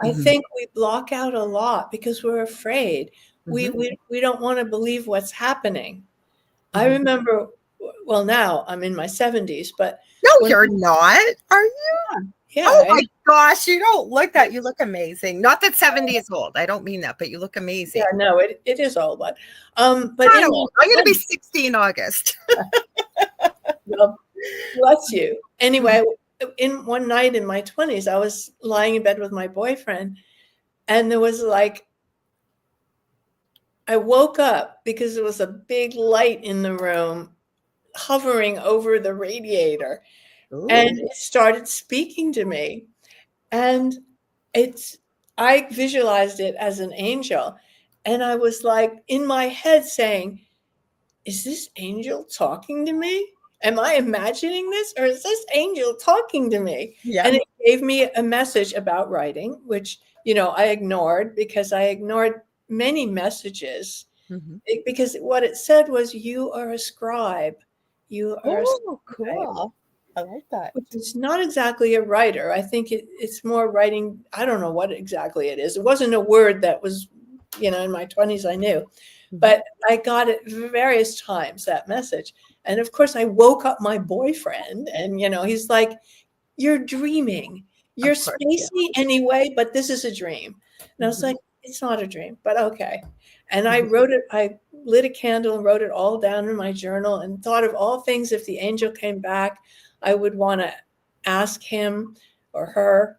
I
Mhm.
think we block out a lot because we're afraid. We
Mhm.
we we don't want to believe what's happening. I
Mhm.
remember, well, now I'm in my 70s, but
No,
when
you're not. Are you? Oh
yeah,
my gosh, you don't look that. You look amazing. Not that 70 is old. I don't mean that, but you look
yeah,
amazing.
no, it is old, but
Not
in my
old. I'm going to be
20s,
60 in August.
well, bless you. Anyway, in one night in my 20s, I was lying in bed with my boyfriend, and there was like I woke up because there was a big light in the room hovering over the radiator, and
Ooh.
it started speaking to me. And it's I visualized it as an angel. And I was like in my head saying, is this angel talking to me? Am I imagining this, or is this angel talking to me?
Yeah.
And it gave me a message about writing, which, I ignored because I ignored many messages.
Mhm.
Because what it said was, you are a scribe. You are a
Oh,
scribe,
cool. I like that.
which is not exactly a writer. I think it's more writing. I don't know what exactly it is. It wasn't a word that was, in my 20s I knew,
Mhm.
but I got it various times, that message. And of course I woke up my boyfriend, and, he's like, you're dreaming. You're
Of course. Yeah.
spacey anyway, but this is a dream. And I was
Mhm.
like, it's not a dream, but okay. And I
Mhm.
wrote it, I lit a candle and wrote it all down in my journal and thought of all things if the angel came back, I would want to ask him or her.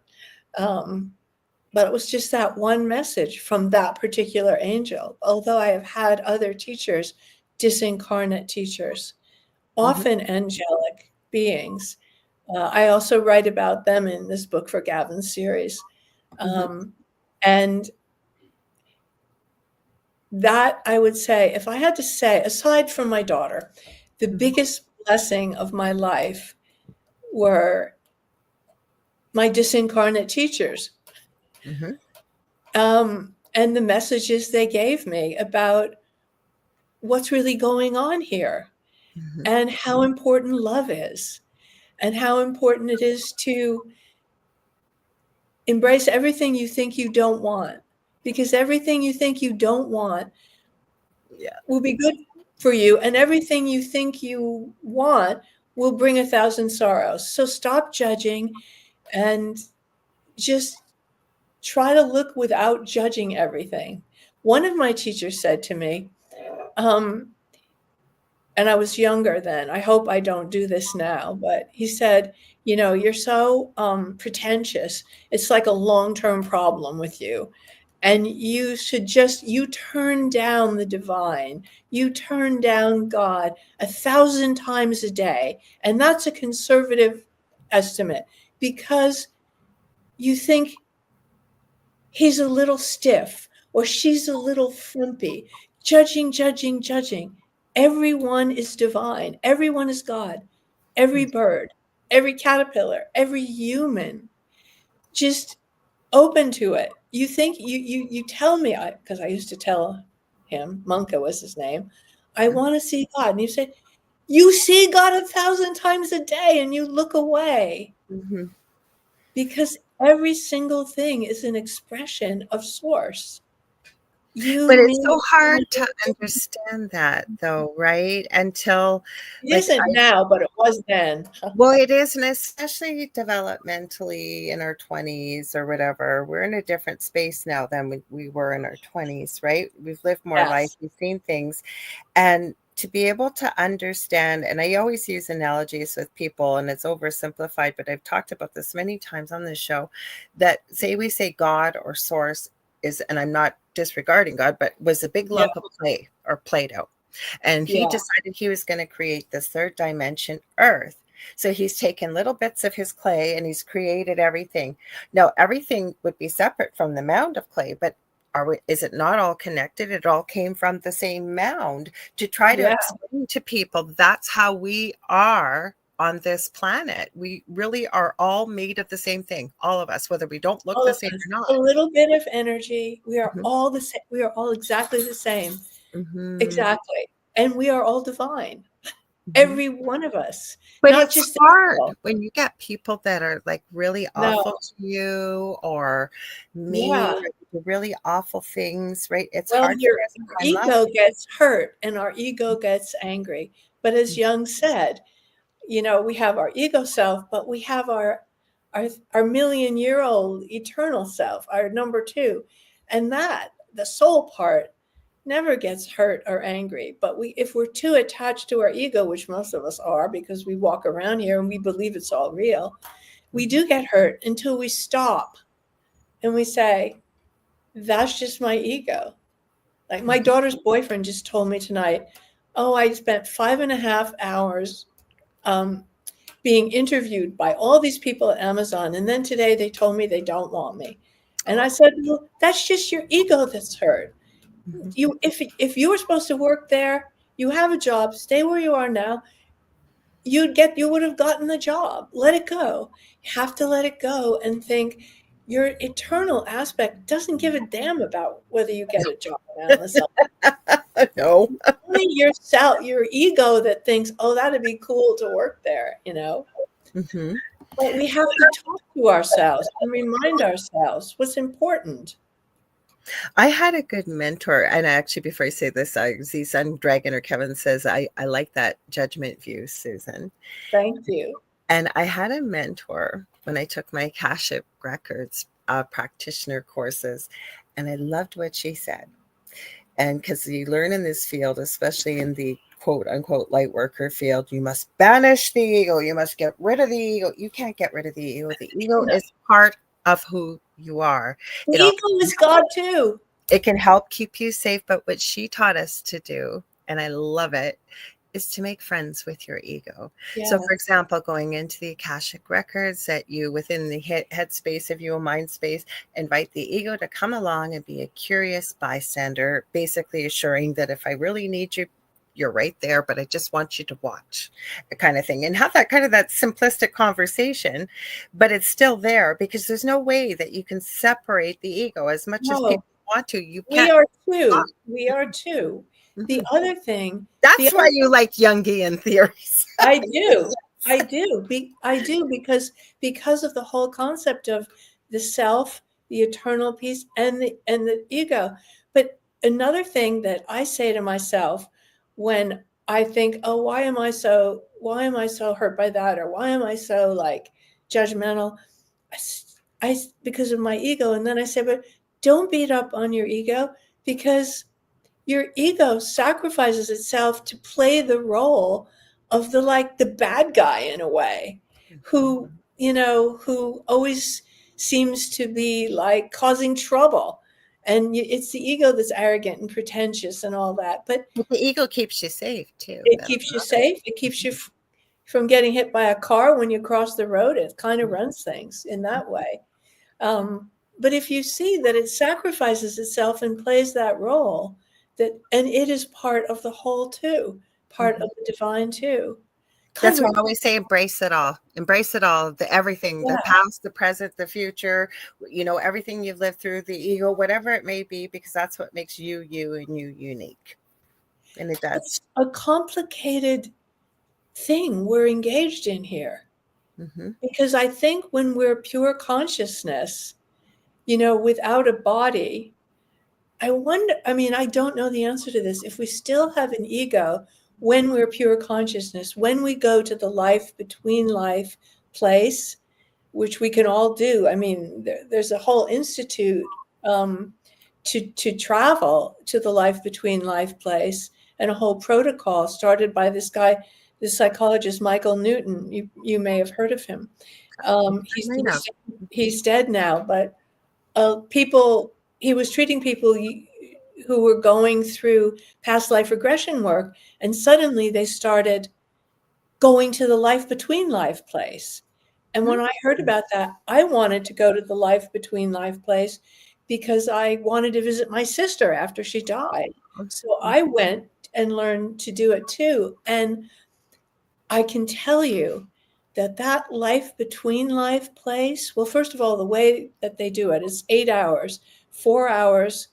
But it was just that one message from that particular angel. Although I have had other teachers, disincarnate teachers, often angelic beings. I also write about them in this book for Gavin's series. And that, I would say, if I had to say, aside from my daughter, the biggest blessing of my life were my disincarnate teachers. And the messages they gave me about what's really going on here and how important love is and how important it is to embrace everything you think you don't want, because everything you think you don't want will be good for you, and everything you think you want will bring 1,000 sorrows. So stop judging and just try to look without judging everything. One of my teachers said to me, and I was younger then, I hope I don't do this now, but he said, you know, you're so pretentious. It's like a long-term problem with you. And you should just, you turn down the divine, you turn down God 1,000 times a day. And that's a conservative estimate because you think he's a little stiff or she's a little frumpy, judging. Everyone is divine. Everyone is God. Every bird, every caterpillar, every human, just open to it. You think you tell me, because I used to tell him, Munka was his name, I want to see God. And you say, you see God 1,000 times a day and you look away. Because every single thing is an expression of source.
But it's so hard to understand that, though, right? Until
it isn't now, but it was then.
Well, it is, and especially developmentally in our 20s or whatever. We're in a different space now than we were in our 20s, right? We've lived more life, we've seen things, and to be able to understand, and I always use analogies with people, and it's oversimplified, but I've talked about this many times on this show, that we say God or source is, and I'm not disregarding God, but was a big lump of clay or Play-Doh. And he decided he was going to create this third dimension, Earth. So he's taken little bits of his clay and he's created everything. Now, everything would be separate from the mound of clay, but is it not all connected? It all came from the same mound. To try to explain to people, that's how we are on this planet. We really are all made of the same thing, all of us, whether we don't look the same or not.
A little bit of energy. We are all the same. We are all exactly the same. Exactly. And we are all divine. Every one of us.
But not it's just hard when you get people that are like really awful to you or mean, really awful things, right? It's hard.
Your ego gets hurt and our ego gets angry. But as Jung said, you know, we have our ego self, but we have our million-year-old eternal self, our number 2. And that, the soul part, never gets hurt or angry. But if we're too attached to our ego, which most of us are because we walk around here and we believe it's all real, we do get hurt until we stop and we say, that's just my ego. Like my daughter's boyfriend just told me tonight, oh, I spent 5.5 hours being interviewed by all these people at Amazon. And then today they told me they don't want me. And I said, well, that's just your ego that's hurt. If you were supposed to work there, you have a job, stay where you are now, you would have gotten the job. Let it go. You have to let it go and think your eternal aspect doesn't give a damn about whether you get a job now.
No.
Only yourself, your ego that thinks, oh, that'd be cool to work there, you know. But we have to talk to ourselves and remind ourselves what's important.
I had a good mentor, and actually, before I say this, Zizan Dragon or Kevin says, I like that judgment view, Susan.
Thank you.
And I had a mentor when I took my Akashic Records practitioner courses, and I loved what she said. And because you learn in this field, especially in the quote unquote light worker field, you must banish the ego. You must get rid of the ego. You can't get rid of the ego. The ego
No.
is part of who you are.
The
It all,
ego is God too.
it can help keep you safe, but what she taught us to do, and I love it, is to make friends with your ego. So,
Yeah.
for example, going into the Akashic records, that you within the headspace of your mind space, invite the ego to come along and be a curious bystander, basically assuring that if I really need you, you're right there, but I just want you to watch, kind of thing, and have that kind of that simplistic conversation, but it's still there because there's no way that you can separate the ego as much as
No,
people want to. You
we
can't.
are two. We are two. The
Mhm.
other thing, the
That's why
other
you like Jungian theories.
I do. I do. I do because of the whole concept of the self, the eternal peace, and the ego. But another thing that I say to myself when I think, oh, why am I so hurt by that, or why am I so like judgmental? Because of my ego, and then I say, but don't beat up on your ego, because your ego sacrifices itself to play the role of the bad guy in a way, who who always seems to be like causing trouble, and it's the ego that's arrogant and pretentious and all that, but
But the ego keeps you safe too.
it
That's
keeps you safe. It keeps you from getting hit by a car when you cross the road. It kind of runs things in that way. But if you see that it sacrifices itself and plays that role, and it is part of the whole too, part
Mhm.
of the divine too. Kind
That's
of
why I always say embrace it all. Embrace it all. The everything, the
yeah.
past, the present, the future, everything you've lived through, the ego, whatever it may be, because that's what makes you you and you unique. And it does.
It's a complicated thing we're engaged in here.
Hmm.
Because I think when we're pure consciousness, without a body, I wonder, I mean, I don't know the answer to this. If we still have an ego when we're pure consciousness, when we go to the life between life place, which we can all do. I mean, there's a whole institute to travel to the life between life place, and a whole protocol started by this guy, this psychologist, Michael Newton. You may have heard of him.
I
He's,
may know.
he's he's dead now, but people he was treating people who were going through past life regression work, and suddenly they started going to the life between life place. And when I heard about that, I wanted to go to the life between life place because I wanted to visit my sister after she died. So I went and learned to do it too. And I can tell you that life between life place, well, first of all, the way that they do it is 8 hours, 4 hours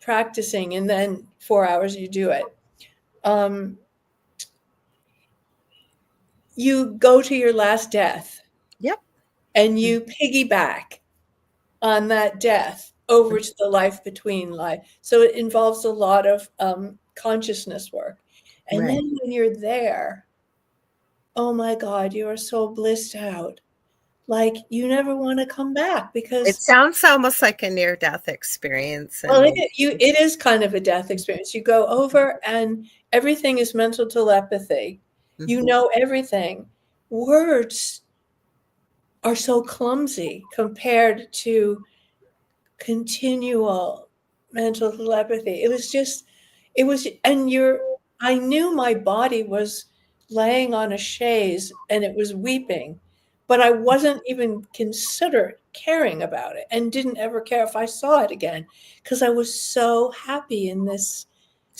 practicing, and then 4 hours you do it. You go to your last death
Yep.
and you piggyback on that death over to the life between life. So it involves a lot of consciousness work. And
Right.
then when you're there, oh my God, you are so blissed out. Like you never want to come back
It
because,
sounds almost like a near death experience.
well,
And
it is kind of a death experience. You go over and everything is mental telepathy. You
Mhm.
know everything. Words are so clumsy compared to continual mental telepathy. I knew my body was laying on a chaise and it was weeping, but I wasn't even consider caring about it, and didn't ever care if I saw it again because I was so happy in this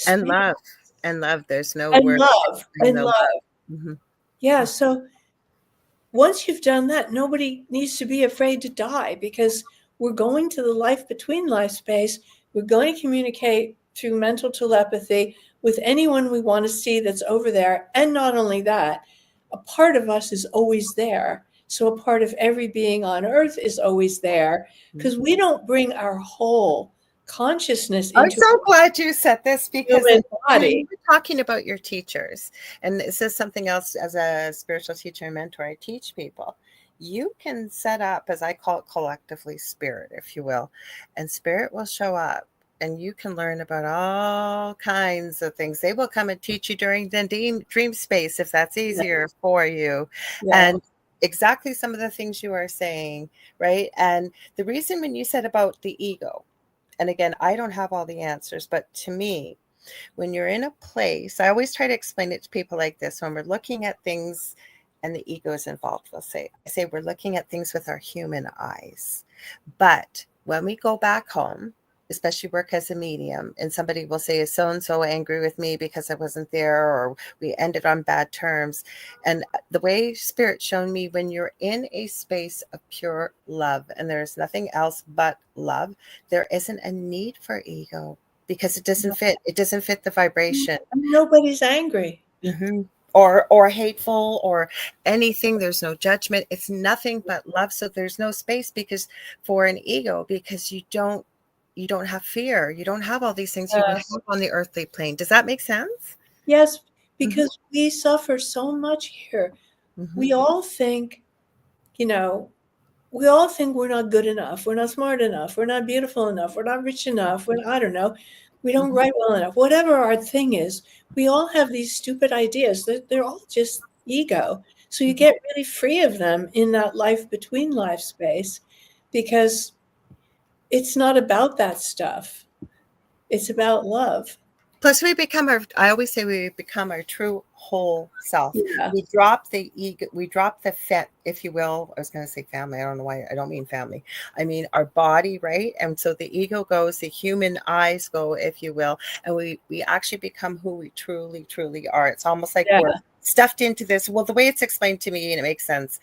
And
space.
love. And love. There's no
And
word
love
in
and
the
love.
love. Hmm.
Yeah. So once you've done that, nobody needs to be afraid to die because we're going to the life between life space. We're going to communicate through mental telepathy with anyone we want to see that's over there. And not only that, a part of us is always there. So a part of every being on earth is always there because we don't bring our whole consciousness
I'm
into
so glad you said this
a
because
human
you
body.
were talking about your teachers, and this is something else as a spiritual teacher and mentor. I teach people. You can set up, as I call it collectively, spirit, if you will, and spirit will show up and you can learn about all kinds of things. They will come and teach you during the dream space if that's easier for you.
Yeah.
And exactly some of the things you are saying, right? And the reason when you said about the ego, and again, I don't have all the answers, but to me, when you're in a place, I always try to explain it to people like this. When we're looking at things and the ego is involved, we'll say, I say we're looking at things with our human eyes. But when we go back home, especially work as a medium, and somebody will say, is so and so angry with me because I wasn't there, or we ended on bad terms. And the way Spirit shown me, when you're in a space of pure love and there's nothing else but love, there isn't a need for ego because it doesn't fit the vibration.
Nobody's angry.
Mm-hmm. Or hateful or anything. There's no judgment. It's nothing but love. So there's no space because for an ego, because you don't have fear. You don't have all these things you would have on the earthly plane. Does that make sense?
Yes, because we suffer so much here.
Mm-hmm.
We all think, we're not good enough. We're not smart enough. We're not beautiful enough. We're not rich enough. I don't know. We don't write well enough. Whatever our thing is, we all have these stupid ideas. They're all just ego. So you get really free of them in that life between life space because it's not about that stuff. It's about love.
Plus, I always say we become our true whole self.
Yeah.
We drop the ego, we drop the fet, if you will. I was going to say family. I don't know why. I don't mean family. I mean our body, right? And so the ego goes, the human eyes go, if you will. And we actually become who we truly, truly are. It's almost like we're stuffed into this. Well, the way it's explained to me, and it makes sense.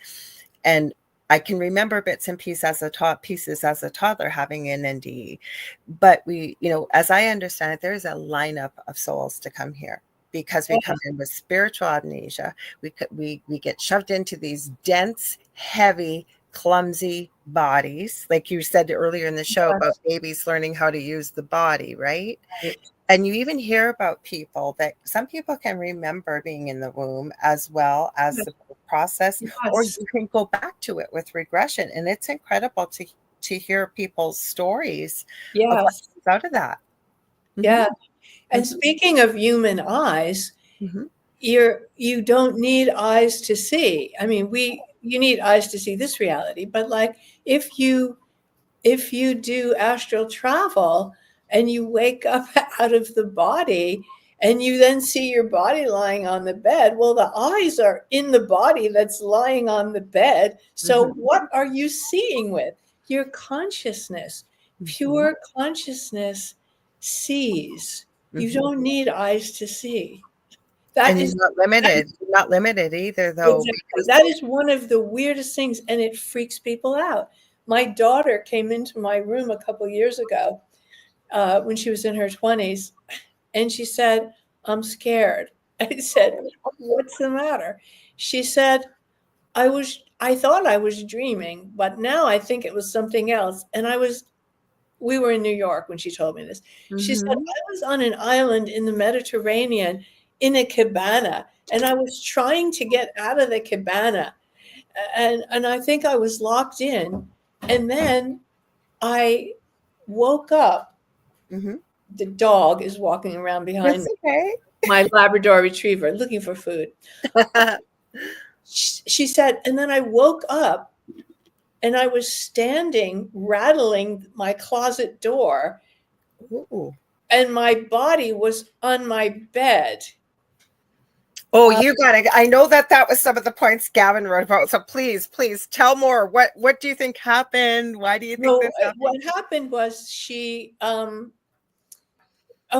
And I can remember bits and pieces as a toddler having an NDE. But we, as I understand it, there is a lineup of souls to come here because we come in with spiritual amnesia. We get shoved into these dense, heavy, clumsy bodies. Like you said earlier in the show about babies learning how to use the body, right? And you even hear about people that some people can remember being in the womb as well as the process, or you can go back to it with regression. And it's incredible to hear people's stories of what comes out of that.
Yeah. And speaking of human eyes, you don't need eyes to see. I mean, you need eyes to see this reality, but like if you do astral travel and you wake up out of the body and you then see your body lying on the bed, well, the eyes are in the body that's lying on the bed. So what are you seeing with? Your consciousness. Pure consciousness sees. You don't need eyes to see.
And you're not limited. You're not limited either, though.
Exactly. That is one of the weirdest things, and it freaks people out. My daughter came into my room a couple years ago when she was in her 20s, and she said, "I'm scared." I said, "What's the matter?" She said, I thought I was dreaming, but now I think it was something else." And we were in New York when she told me this. She said, "I was on an island in the Mediterranean in a cabana, and I was trying to get out of the cabana. And I think I was locked in. And then I woke up." The dog is walking around behind me.
Okay.
My Labrador retriever looking for food. She said, and then I woke up and I was standing, rattling my closet door.
Ooh.
And my body was on my bed.
Oh, you got it. I know that was some of the points Gavin wrote about. So please tell more. What do you think happened? Why do you think this happened?
What happened was she,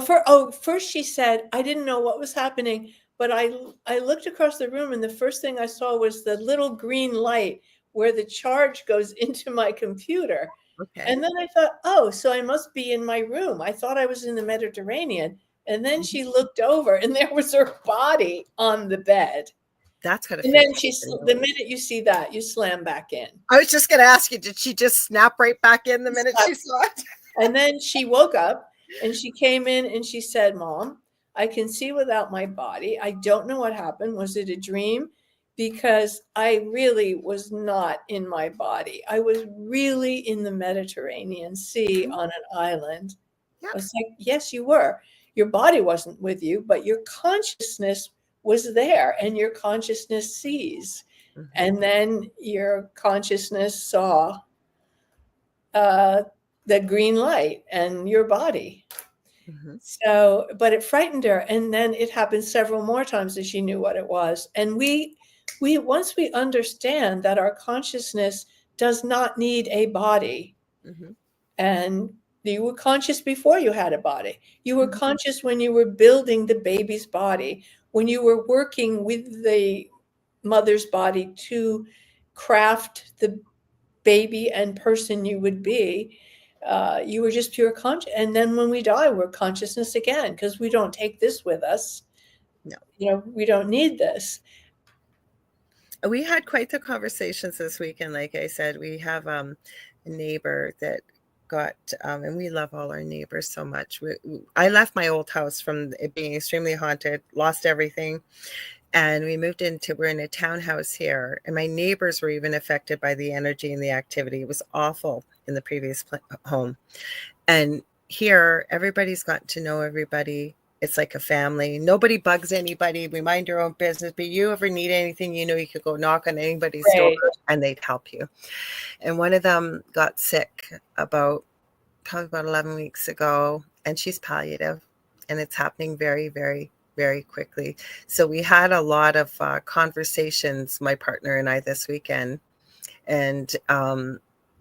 first she said, I didn't know what was happening, but I looked across the room and the first thing I saw was the little green light where the charge goes into my computer. Okay. And then I thought, oh, so I must be in my room. I thought I was in the Mediterranean. And then she looked over and there was her body on the bed.
That's kind of.
And then the minute you see that, you slam back in.
I was just going to ask you, did she just snap right back in the minute she saw it?
And then she woke up and she came in and she said, "Mom, I can see without my body. I don't know what happened. Was it a dream? Because I really was not in my body. I was really in the Mediterranean Sea on an island."
Yeah.
I was like, yes, you were. Your body wasn't with you, but your consciousness was there, and your consciousness sees.
Mm-hmm.
And then your consciousness saw the green light and your body.
Mm-hmm.
So, but it frightened her. And then it happened several more times that she knew what it was. And we once we understand that our consciousness does not need a body,
Mm-hmm.
and you were conscious before you had a body. You were
Mm-hmm.
conscious when you were building the baby's body, when you were working with the mother's body to craft the baby and person you would be. You were just pure conscious. And then when we die, we're consciousness again, because we don't take this with us.
No.
We don't need this.
We had quite the conversations this weekend. Like I said, we have a neighbor that got, and we love all our neighbors so much. I left my old house from it being extremely haunted, lost everything. And we moved we're in a townhouse here. And my neighbors were even affected by the energy and the activity. It was awful in the previous home. And here, everybody's gotten to know everybody. It's like a family. Nobody bugs anybody. We mind your own business. But you ever need anything, you could go knock on anybody's door and they'd help you. And one of them got sick probably about 11 weeks ago, and she's palliative, and it's happening very, very, very quickly. So we had a lot of conversations, my partner and I, this weekend. And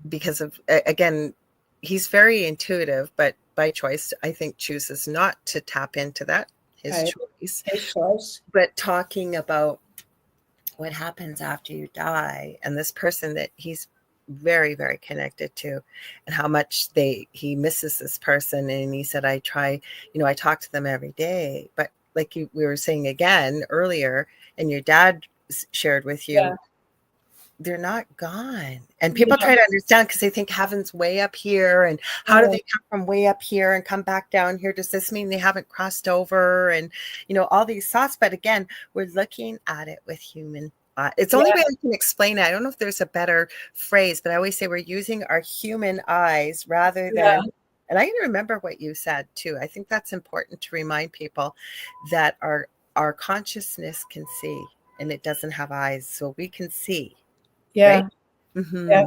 because of, again, he's very intuitive, but by choice, I think chooses not to tap into that, his choice. But talking about what happens after you die, and this person that he's very, very connected to, and how much he misses this person. And he said, I talk to them every day, but like we were saying again earlier, and your dad shared with you, they're not gone. And people try to understand, because they think heaven's way up here, and how do they come from way up here and come back down here? Does this mean they haven't crossed over? And all these thoughts. But again, we're looking at it with human. It's the only way I can explain it. I don't know if there's a better phrase, but I always say we're using our human eyes rather than. And I can remember what you said too. I think that's important to remind people that our consciousness can see, and it doesn't have eyes, so we can see.
Yeah.
Right? Mm-hmm.
Yeah.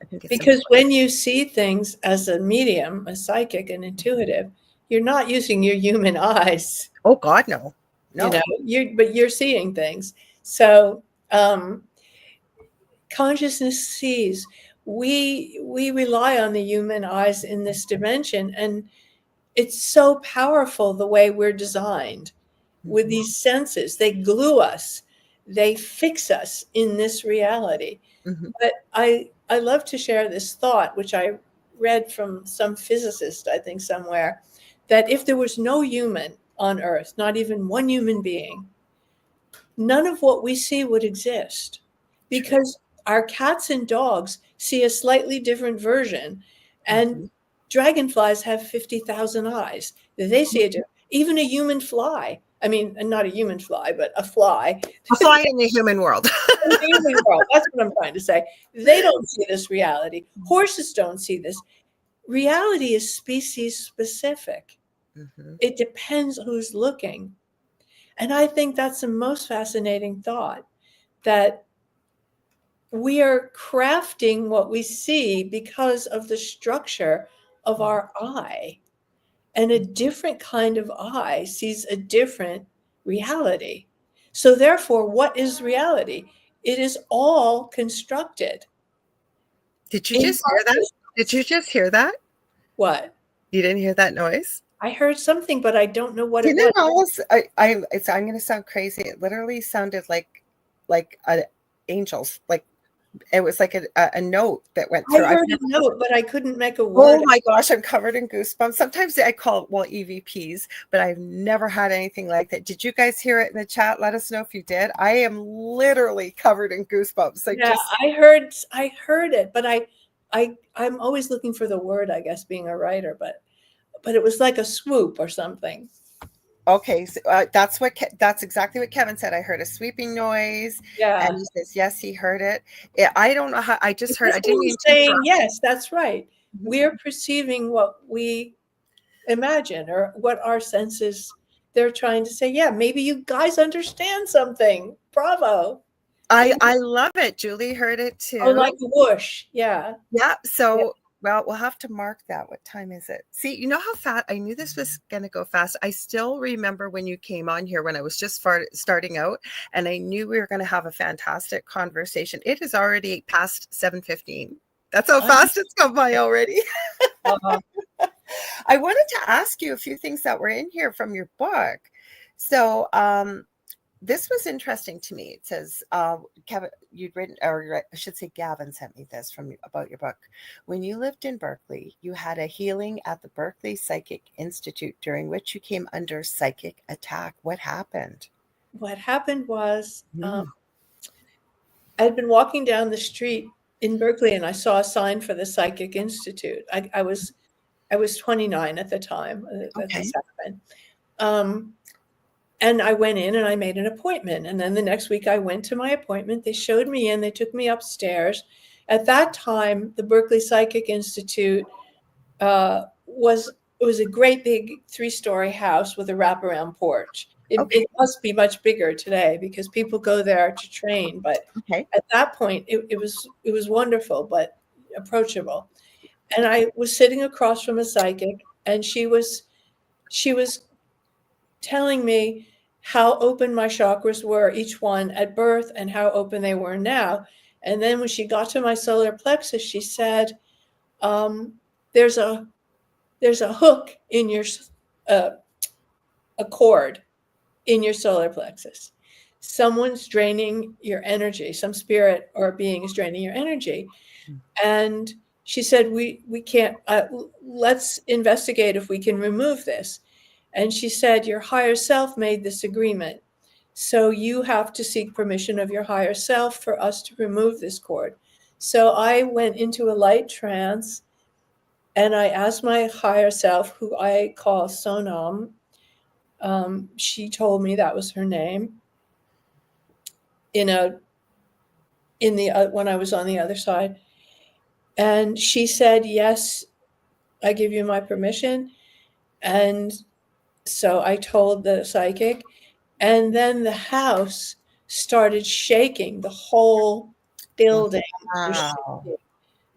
I think it's
because
important.
when you see things as a medium, a psychic, and intuitive, you're not using your human eyes.
Oh God, no.
But you're seeing things. So consciousness sees. We rely on the human eyes in this dimension, and it's so powerful the way we're designed with these senses. They glue us, they fix us in this reality.
Mm-hmm.
But I love to share this thought, which I read from some physicist, I think somewhere, that if there was no human on Earth, not even one human being, none of what we see would exist, because our cats and dogs see a slightly different version, and dragonflies have 50,000 eyes. They see it. Even a human fly. I mean, not a human fly, but a fly.
A fly in the human world.
In the human world. That's what I'm trying to say. They don't see this reality. Horses don't see this. Reality is species specific.
Mm-hmm.
It depends who's looking. And I think that's the most fascinating thought, that we are crafting what we see because of the structure of our eye. And a different kind of eye sees a different reality. So therefore, what is reality? It is all constructed.
Did you just hear that? Did you just hear that?
What?
You didn't hear that noise?
I heard something, but I don't know what
Didn't
it was.
it almost, I'm going to sound crazy. It literally sounded like angels, like it was like a note that went through.
I heard a note, but I couldn't make a word.
Oh my gosh, I'm covered in goosebumps. Sometimes I call it, EVPs, but I've never had anything like that. Did you guys hear it in the chat? Let us know if you did. I am literally covered in goosebumps.
I heard it, but I'm always looking for the word, I guess, being a writer, but it was like a swoop or something.
Okay, so that's exactly what Kevin said. I heard a sweeping noise.
Yeah,
and he says yes, he heard it. I don't know how. I just heard. I didn't
mean saying yes. That's right. We're perceiving what we imagine, or what our senses, they're trying to say, yeah, maybe you guys understand something. Bravo.
I love it. Julie heard it
Oh,
too.
like a whoosh. Yeah.
Yeah.
Yeah.
So, well, we'll have to mark that. What time is it? See, you know how fast I knew this was going to go fast. I still remember when you came on here when I was just starting out, and I knew we were going to have a fantastic conversation. It is already past 7:15. That's how fast it's gone by already. I wanted to ask you a few things that were in here from your book. So, this was interesting to me. It says, Kevin, you'd written, or I should say, Gavin sent me this from about your book. When you lived in Berkeley, you had a healing at the Berkeley Psychic Institute, during which you came under psychic attack. What happened?
What happened was, I'd been walking down the street in Berkeley, and I saw a sign for the Psychic Institute. I was 29 at the time that this happened. And I went in and I made an appointment. And then the next week I went to my appointment. They showed me in, they took me upstairs. At that time, the Berkeley Psychic Institute was a great big 3-story house with a wraparound porch. It must be much bigger today because people go there to train. But at that point, it was wonderful, but approachable. And I was sitting across from a psychic, and she was telling me how open my chakras were, each one at birth, and how open they were now. And then when she got to my solar plexus, she said, there's a hook in your, a cord in your solar plexus. Someone's draining your energy. Some spirit or being is draining your energy. And she said, we can't, let's investigate if we can remove this. And she said, your higher self made this agreement. So you have to seek permission of your higher self for us to remove this cord. So I went into a light trance, and I asked my higher self, who I call Sonam. She told me that was her name. When I was on the other side. And she said, yes, I give you my permission. And so I told the psychic, and then the house started shaking. The whole building was shaking.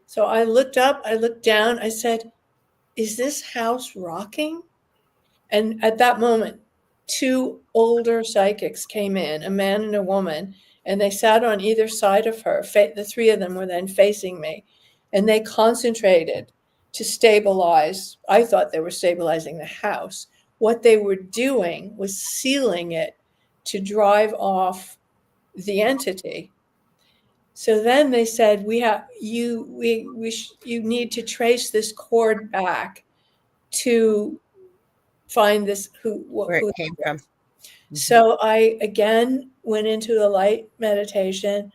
So I looked up, I looked down, I said, is this house rocking? And at that moment, 2 older psychics came in, a man and a woman, and they sat on either side of her. The 3 of them were then facing me, and they concentrated to stabilize. I thought they were stabilizing the house. What they were doing was sealing it to drive off the entity. So then they said, you need to trace this cord back to find this where
it came from.
So I again went into the light meditation,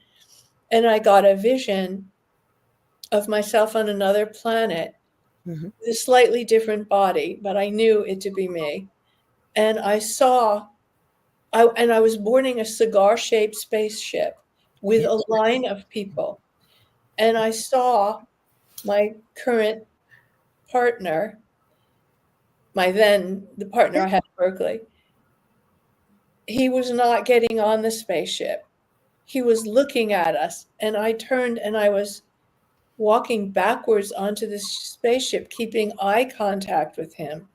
and I got a vision of myself on another planet, with a slightly different body, but I knew it to be me. And I was boarding a cigar-shaped spaceship with a line of people. And I saw my current partner, the partner I had at Berkeley. He was not getting on the spaceship. He was looking at us, and I turned and I was walking backwards onto the spaceship, keeping eye contact with him.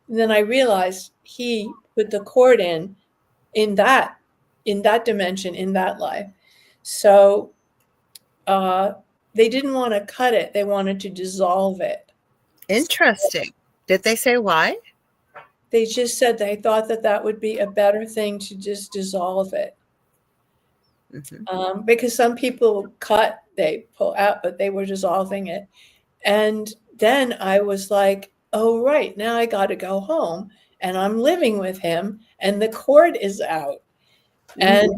And then I realized he put the cord in that dimension, in that life. So they didn't want to cut it. They wanted to dissolve it.
Interesting. Did they say why?
They just said they thought that would be a better thing to just dissolve it. Because some people cut, they pull out, but they were dissolving it. And then I was like, oh, right, now I got to go home, and I'm living with him, and the cord is out. And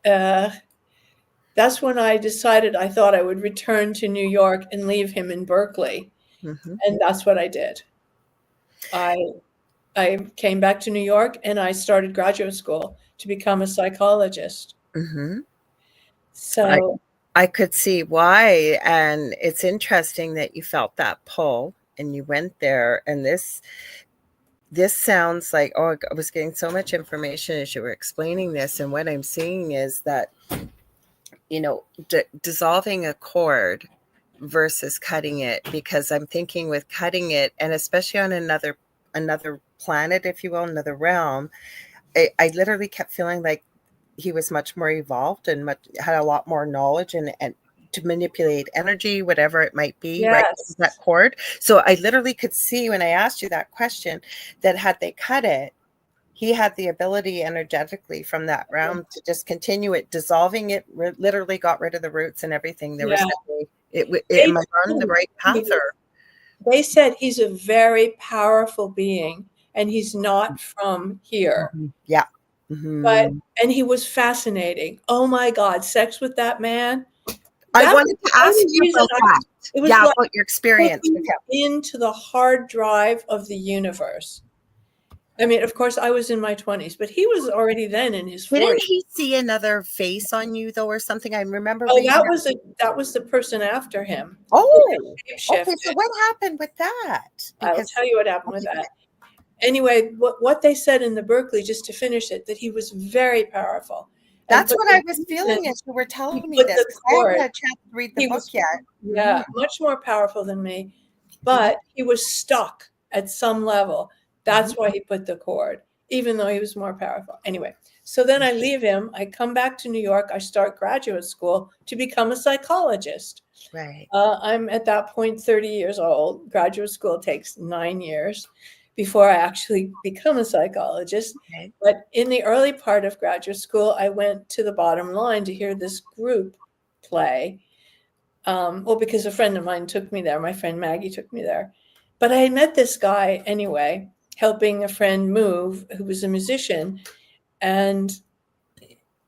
that's when I decided I thought I would return to New York and leave him in Berkeley. And that's what I did. I came back to New York, and I started graduate school to become a psychologist. So
I could see why. And it's interesting that you felt that pull and you went there, and this sounds like, oh, I was getting so much information as you were explaining this, and what I'm seeing is that, dissolving a cord versus cutting it, because I'm thinking with cutting it, and especially on another planet, if you will, another realm, I literally kept feeling like he was much more evolved and had a lot more knowledge and to manipulate energy, whatever it might be, right?
Yes.
That cord. So I literally could see when I asked you that question that had they cut it, he had the ability energetically from that realm to just continue it. Dissolving it literally got rid of the roots and everything. There was no way. Am I on the right path? Or
they said he's a very powerful being and he's not from here.
Yeah.
And he was fascinating. Oh my God, sex with that man.
I wanted to ask you about that.
It was
like
about
your experience with him.
Into the hard drive of the universe. I mean, of course, I was in my 20s, but he was already then in his 40s.
Didn't he see another face on you, though, or something? I remember.
Oh, that was the person after him.
Oh, okay. So what happened with that?
I'll tell you what happened with that. Anyway, what they said in the Berkeley, just to finish it, that he was very powerful.
That's what I was feeling as you were telling me this. I haven't had a chance to read the book yet.
Yeah, much more powerful than me, but he was stuck at some level. That's why he put the cord, even though he was more powerful. Anyway, so then I leave him. I come back to New York. I start graduate school to become a psychologist.
Right.
I'm at that point 30 years old. Graduate school takes 9 years before I actually become a psychologist. Okay. But in the early part of graduate school, I went to the Bottom Line to hear this group play. Because a friend of mine took me there. My friend Maggie took me there. But I had met this guy anyway, helping a friend move, who was a musician. And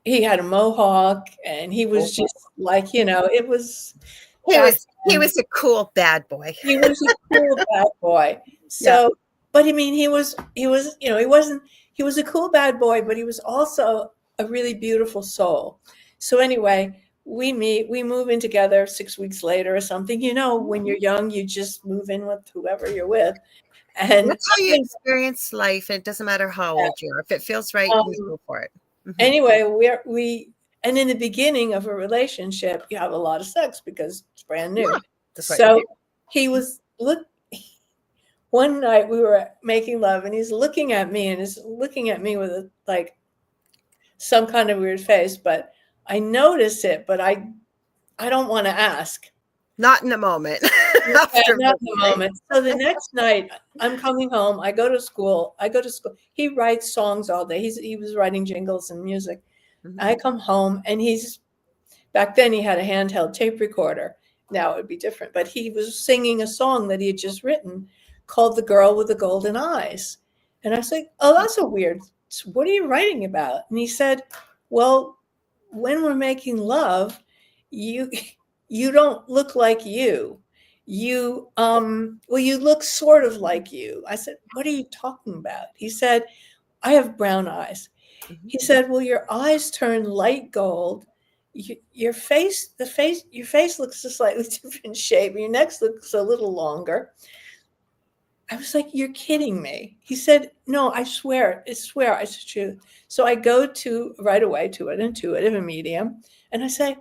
he had a mohawk, and he was just like, it was...
He was a cool bad boy.
He was a cool bad boy. So... Yeah. But I mean, he was a cool bad boy, but he was also a really beautiful soul. So anyway, we move in together 6 weeks later or something. When you're young, you just move in with whoever you're with. And
that's how you experience life. It doesn't matter how old you are. If it feels right, you go for it.
Anyway, and in the beginning of a relationship, you have a lot of sex because it's brand new. Yeah, so he was one night we were making love, and he's looking at me with some kind of weird face, but I notice it, but I don't want to ask.
Not in the moment.
Not in the moment. So the next night I'm coming home. I go to school. He writes songs all day. He was writing jingles and music. Mm-hmm. I come home, and back then he had a handheld tape recorder. Now it would be different, but he was singing a song that he had just written called The Girl with the Golden Eyes. And I was like, oh, that's a weird, what are you writing about? And he said, well, when we're making love, you don't look like you. You look sort of like you. I said, what are you talking about? He said, I have brown eyes. Mm-hmm. He said, well, your eyes turn light gold. Your face looks a slightly different shape. Your neck looks a little longer. I was like, you're kidding me. He said, no, I swear. I said, true. So I go right away to an intuitive, a medium, and I say,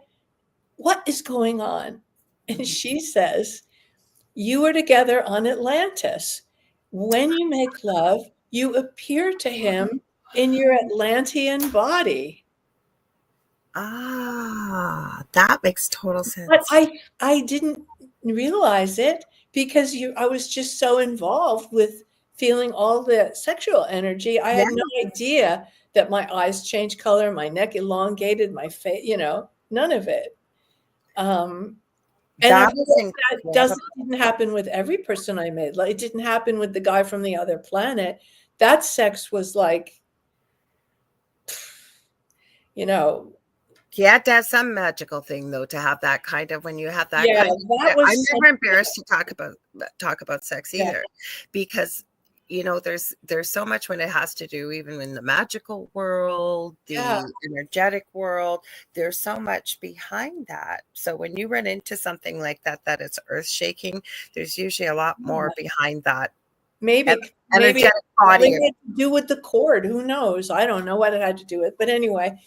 what is going on? And she says, you were together on Atlantis. When you make love, you appear to him in your Atlantean body.
Ah, that makes total sense.
But I didn't realize it, because I was just so involved with feeling all the sexual energy. I had no idea that my eyes changed color, my neck elongated, my face, none of it. And that didn't happen with every person I made. Like, it didn't happen with the guy from the other planet. That sex was like,
You had to have some magical thing, though, to have that kind of, when you have that.
Yeah,
kind of, I'm never embarrassed to talk about sex either, because, there's so much when it has to do, even in the magical world, the energetic world, there's so much behind that. So when you run into something like that it's earth shaking, there's usually a lot more behind that.
Maybe
Energetic body.
It had to do with the cord. Who knows? I don't know what it had to do with. But anyway,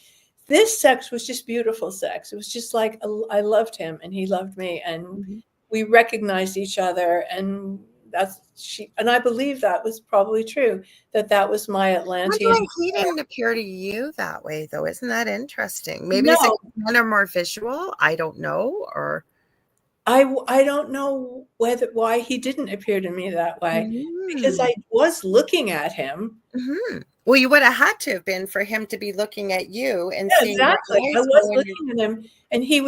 this sex was just beautiful sex. It was just like I loved him and he loved me, and we recognized each other, and and I believe that was probably true, that was my Atlantean.
He didn't appear to you that way, though. Isn't that interesting? Maybe men are more visual. I don't know, or
I don't know why he didn't appear to me that way, because I was looking at him.
Well, you would have had to have been for him to be looking at you and seeing
exactly. I was looking at him, and he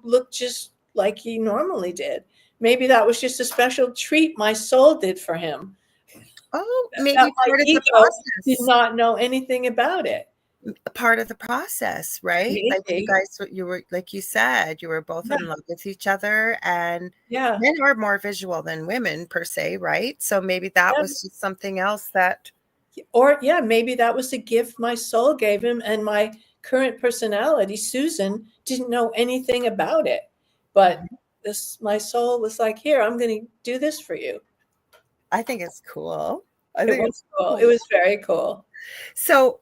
looked just like he normally did. Maybe that was just a special treat my soul did for him.
Oh, maybe part of the process.
Did not know anything about it.
Part of the process, right?
Maybe.
Like you guys, you were, like you said, you were both in love with each other, and men are more visual than women per se, right? So maybe that was just something else that,
or maybe that was a gift my soul gave him, and my current personality, Susan, didn't know anything about it, but my soul was like, here, I'm going to do this for you.
I think it's cool.
It was cool. It was very cool.
So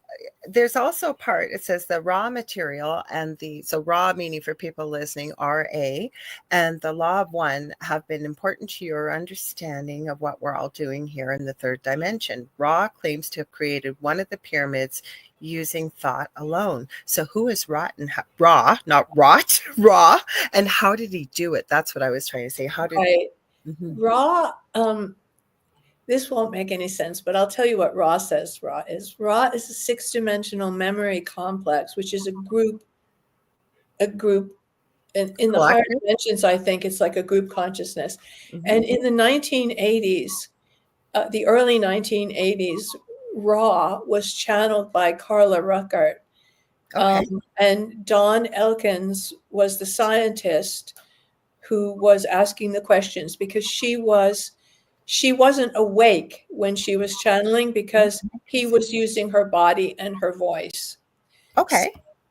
there's also a part, it says the raw material and so raw meaning for people listening, RA, and the law of one have been important to your understanding of what we're all doing here in the third dimension. Ra claims to have created one of the pyramids using thought alone. So who is Ra, not rot, Ra, and how did he do it? That's what I was trying to say. How did
Ra, this won't make any sense, but I'll tell you what Ra says Ra is. Ra is a six-dimensional memory complex, which is a group in the higher dimensions. I think it's like a group consciousness. And in the 1980s, the early 1980s, Ra was channeled by Carla Ruckert. And Dawn Elkins was the scientist who was asking the questions, because she wasn't awake when she was channeling, because he was using her body and her voice.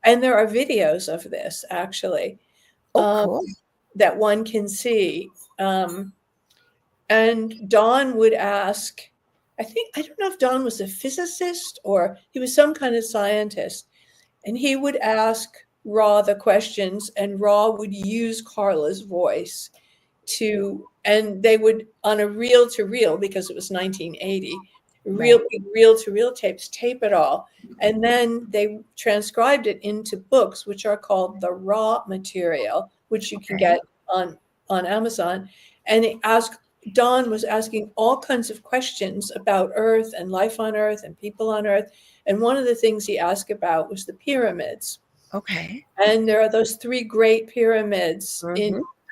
And there are videos of this, actually, that one can see. And Don would ask, I don't know if Don was a physicist or he was some kind of scientist, and he would ask Ra the questions, and Ra would use Carla's voice and they would, on a reel-to-reel, because it was 1980, reel-to-reel tapes, tape it all. And then they transcribed it into books, which are called the Ra material, which you can get on Amazon. And Don was asking all kinds of questions about Earth and life on Earth and people on Earth. And one of the things he asked about was the pyramids. And there are those three great pyramids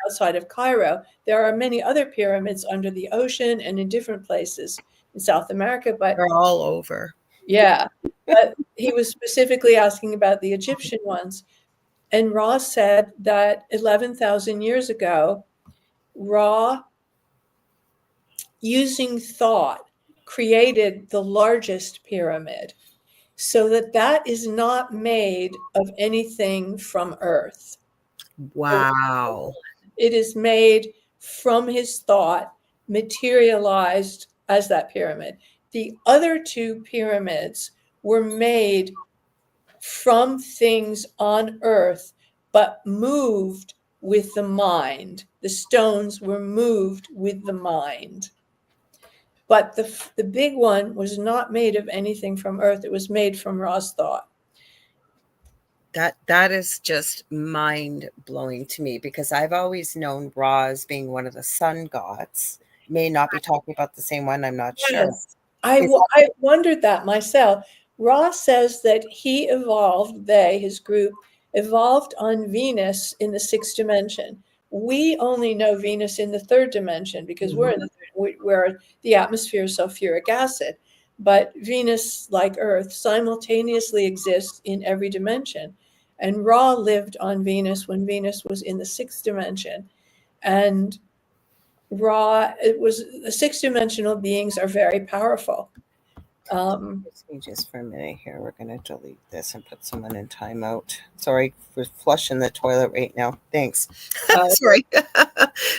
outside of Cairo. There are many other pyramids under the ocean and in different places in South America, but
they're all over.
Yeah, but he was specifically asking about the Egyptian ones. And Ra said that 11,000 years ago, Ra, using thought, created the largest pyramid, so that is not made of anything from Earth.
Wow.
It is made from his thought, materialized as that pyramid. The other two pyramids were made from things on Earth, but moved with the mind. The stones were moved with the mind. But the big one was not made of anything from Earth. It was made from Ra's thought.
That is just mind-blowing to me, because I've always known Ra as being one of the sun gods. May not be talking about the same one, I'm not sure.
I wondered that myself. Ra says that he evolved, his group, evolved on Venus in the sixth dimension. We only know Venus in the third dimension because we're in the third, where the atmosphere is sulfuric acid. But Venus, like Earth, simultaneously exists in every dimension. And Ra lived on Venus when Venus was in the sixth dimension. And Ra, it was the 6-dimensional beings are very powerful.
Excuse me just for a minute here. We're going to delete this and put someone in timeout. Sorry, we're flushing the toilet right now. Thanks. Sorry.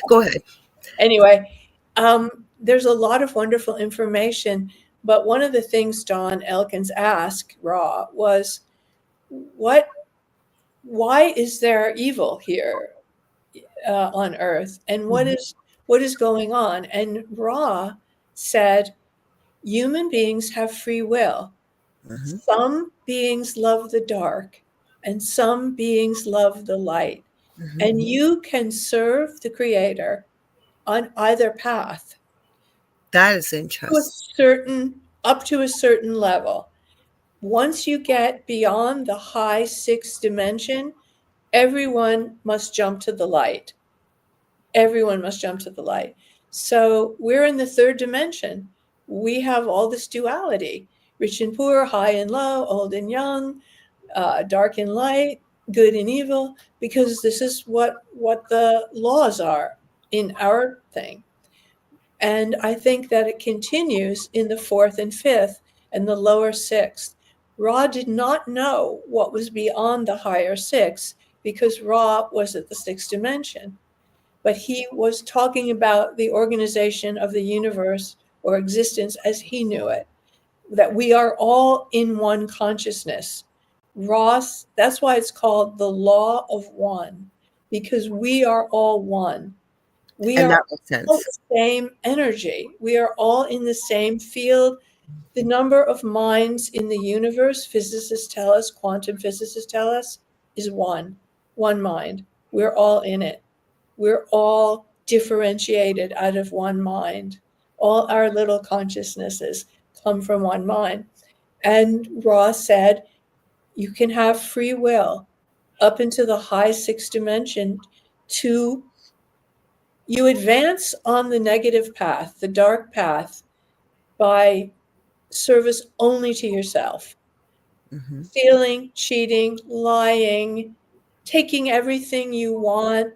Go ahead.
Anyway, there's a lot of wonderful information, but one of the things Don Elkins asked Ra was, why is there evil here on Earth, and what is going on? And Ra said, human beings have free will.
Mm-hmm.
Some beings love the dark, and some beings love the light.
Mm-hmm.
And you can serve the Creator on either path.
That is interesting.
Up to a certain level. Once you get beyond the high 6th dimension, everyone must jump to the light. Everyone must jump to the light. So we're in the 3rd dimension. We have all this duality, rich and poor, high and low, old and young, dark and light, good and evil, because this is what the laws are in our thing. And I think that it continues in the 4th and 5th and the lower 6th. Ra did not know what was beyond the higher 6th because Ra was at the 6th dimension. But he was talking about the organization of the universe or existence as he knew it, that we are all in one consciousness. Ross, that's why it's called the law of one, because we are all one. We
And
are
that makes
all
sense.
the same energy. We are all in the same field. The number of minds in the universe, physicists tell us, quantum physicists tell us, is one mind. We're all in it. We're all differentiated out of one mind. All our little consciousnesses come from one mind. And Ross said, you can have free will up into the high 6th dimension to you advance on the negative path, the dark path, by service only to yourself.
Mm-hmm.
Stealing, cheating, lying, taking everything you want,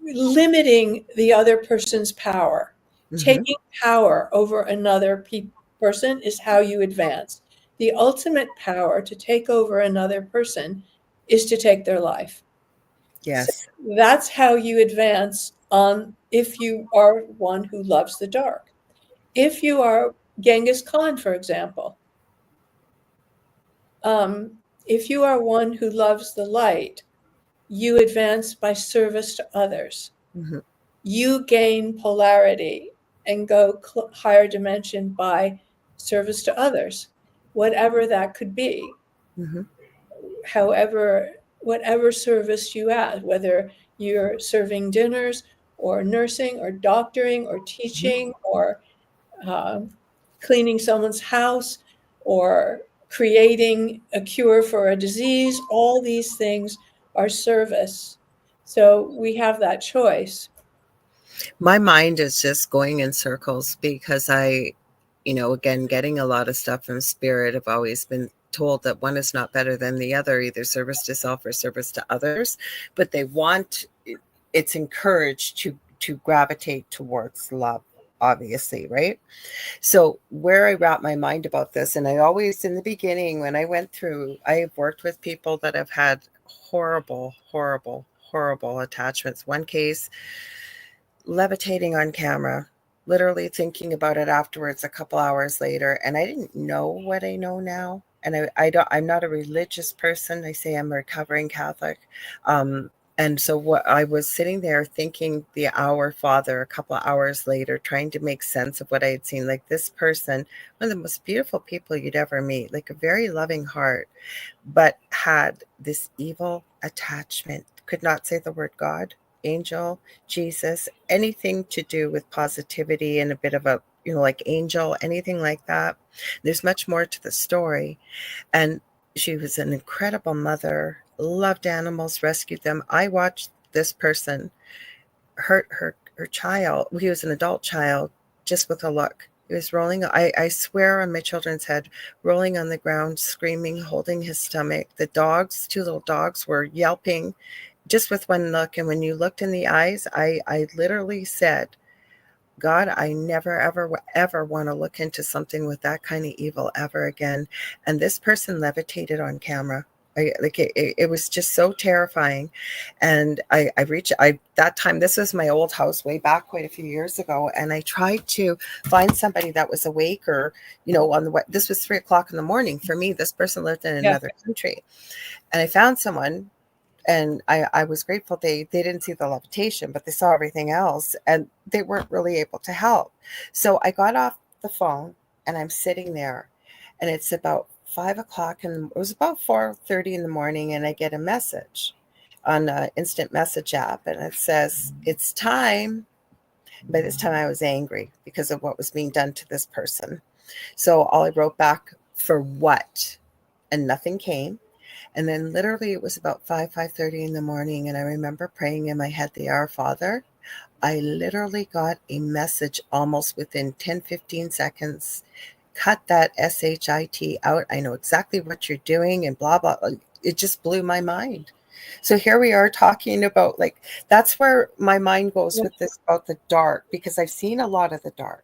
limiting the other person's power.
Mm-hmm.
Taking power over another person is how you advance. The ultimate power to take over another person is to take their life. So
Yes.
that's how you advance on if you are one who loves the dark. If you are Genghis Khan, for example, if you are one who loves the light, you advance by service to others.
Mm-hmm.
You gain polarity and go higher dimension by service to others, whatever that could be.
Mm-hmm.
However, whatever service you add, whether you're serving dinners or nursing or doctoring or teaching or cleaning someone's house or creating a cure for a disease, all these things are service. So we have that choice.
My mind is just going in circles because again, getting a lot of stuff from spirit. I've always been told that one is not better than the other, either service to self or service to others, but it's encouraged to gravitate towards love, obviously, right? So where I wrap my mind about this, and I always, in the beginning, when I've worked with people that have had horrible, horrible, horrible attachments. One case, levitating on camera, literally thinking about it afterwards a couple hours later, and I didn't know what I know now. And I'm not a religious person. I say I'm a recovering Catholic. And so what I was sitting there thinking the Our Father a couple of hours later, trying to make sense of what I had seen. Like, this person, one of the most beautiful people you'd ever meet, like a very loving heart, but had this evil attachment, could not say the word God, angel, Jesus, anything to do with positivity and a bit of a, like angel, anything like that. There's much more to the story. And she was an incredible mother, loved animals, rescued them. I watched this person hurt her child. He was an adult child, just with a look. He was rolling, I swear on my children's head, rolling on the ground, screaming, holding his stomach. The dogs, two little dogs, were yelping just with one look. And when you looked in the eyes, I literally said, God, I never, ever, ever want to look into something with that kind of evil ever again. And this person levitated on camera. It was just so terrifying. And that time, this was my old house way back quite a few years ago. And I tried to find somebody that was awake or, this was 3 o'clock in the morning for me. This person lived in another country. And I found someone. And I was grateful they didn't see the levitation, but they saw everything else and they weren't really able to help. So I got off the phone and I'm sitting there and it's about 5 o'clock and it was about 4:30 in the morning. And I get a message on an instant message app and it says, it's time. By this time I was angry because of what was being done to this person. So all I wrote back, for what? And nothing came. And then literally it was about 5:30 in the morning. And I remember praying in my head, the Our Father. I literally got a message almost within 10-15 seconds. Cut that SHIT out. I know exactly what you're doing and blah, blah. It just blew my mind. So here we are talking about, like, that's where my mind goes with this about the dark, because I've seen a lot of the dark.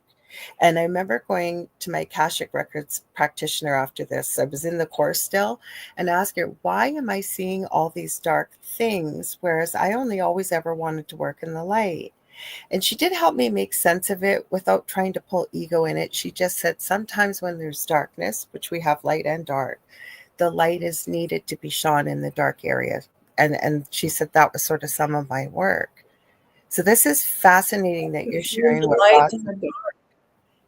And I remember going to my Akashic Records practitioner after this. I was in the course still and asked her, why am I seeing all these dark things? Whereas I only always ever wanted to work in the light. And she did help me make sense of it without trying to pull ego in it. She just said, sometimes when there's darkness, which we have light and dark, the light is needed to be shone in the dark area. And she said that was sort of some of my work. So this is fascinating that you're sharing what
light
Ross.
in the dark.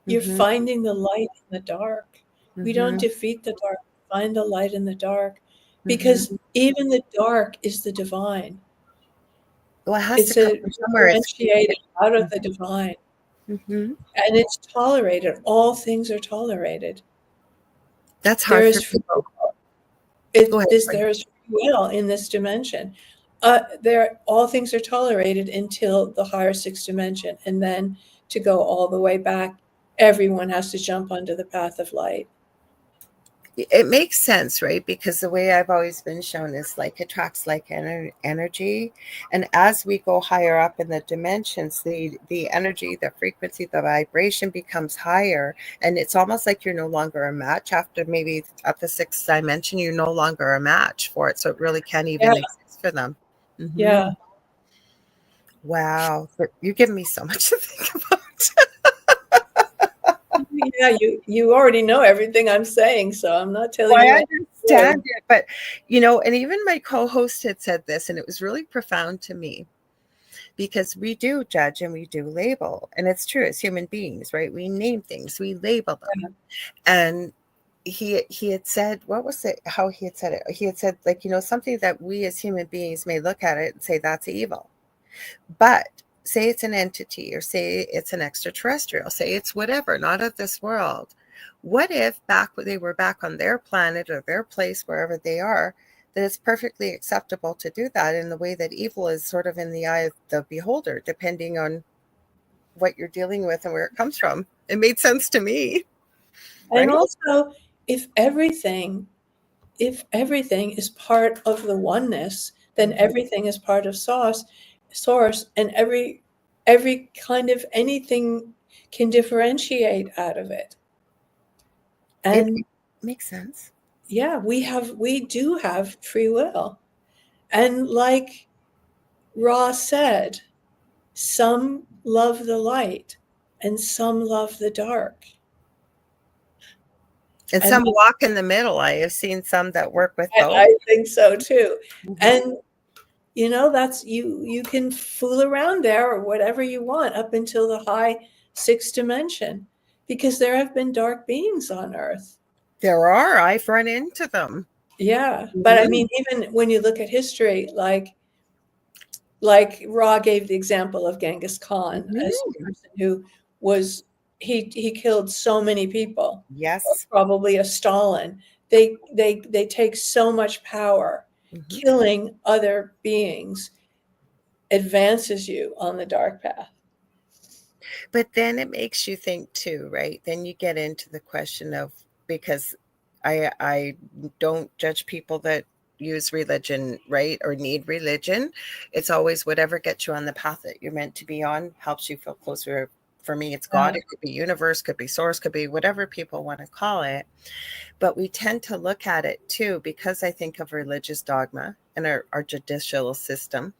You're finding the light in the dark. We don't defeat the dark. Find the light in the dark, because even the dark is the divine.
Well, it has to come from somewhere.
It's differentiated out of the divine. And it's tolerated. All things are tolerated.
That's hard for people.
There is free will in this dimension. All things are tolerated until the higher sixth dimension. And then to go all the way back, everyone has to jump onto the path of light.
It makes sense, right? Because the way I've always been shown is like attracts like energy. And as we go higher up in the dimensions, the energy, the frequency, the vibration becomes higher. And it's almost like you're no longer a match. After maybe at the sixth dimension, you're no longer a match for it. So it really can't even exist for them.
Yeah.
Wow. But you're giving me so much to think about.
Yeah, you already know everything I'm saying, so I'm not telling you.
I understand it, but and even my co-host had said this, and it was really profound to me, because we do judge and we do label, and it's true as human beings, right? We name things, we label them, and he had said, what was it? How he had said it? He had said, like, something that we as human beings may look at it and say that's evil, but say it's an entity, or say it's an extraterrestrial, say it's whatever, not of this world. What if they were back on their planet or their place, wherever they are, that it's perfectly acceptable to do that, in the way that evil is sort of in the eye of the beholder, depending on what you're dealing with and where it comes from. It made sense to me.
And also, if everything is part of the oneness, then everything is part of source, and every kind of anything can differentiate out of it. And
it makes sense.
Yeah, we do have free will. And like Ross said, some love the light and some love the dark.
And some walk in the middle. I have seen some that work with both.
I think so too. And that's you can fool around there or whatever you want up until the high sixth dimension, because there have been dark beings on Earth.
There are. I've run into them.
Yeah. But I mean, even when you look at history, like Ra gave the example of Genghis Khan as a person who was, he killed so many people.
Yes.
Probably a Stalin. They take so much power. Killing other beings advances you on the dark path.
But then it makes you think too, right? Then you get into the question of, because I don't judge people that use religion, right? Or need religion. It's always whatever gets you on the path that you're meant to be on, helps you feel closer. For me, it's God. It could be universe, could be source, could be whatever people want to call it. But we tend to look at it too, because I think of religious dogma and our judicial system,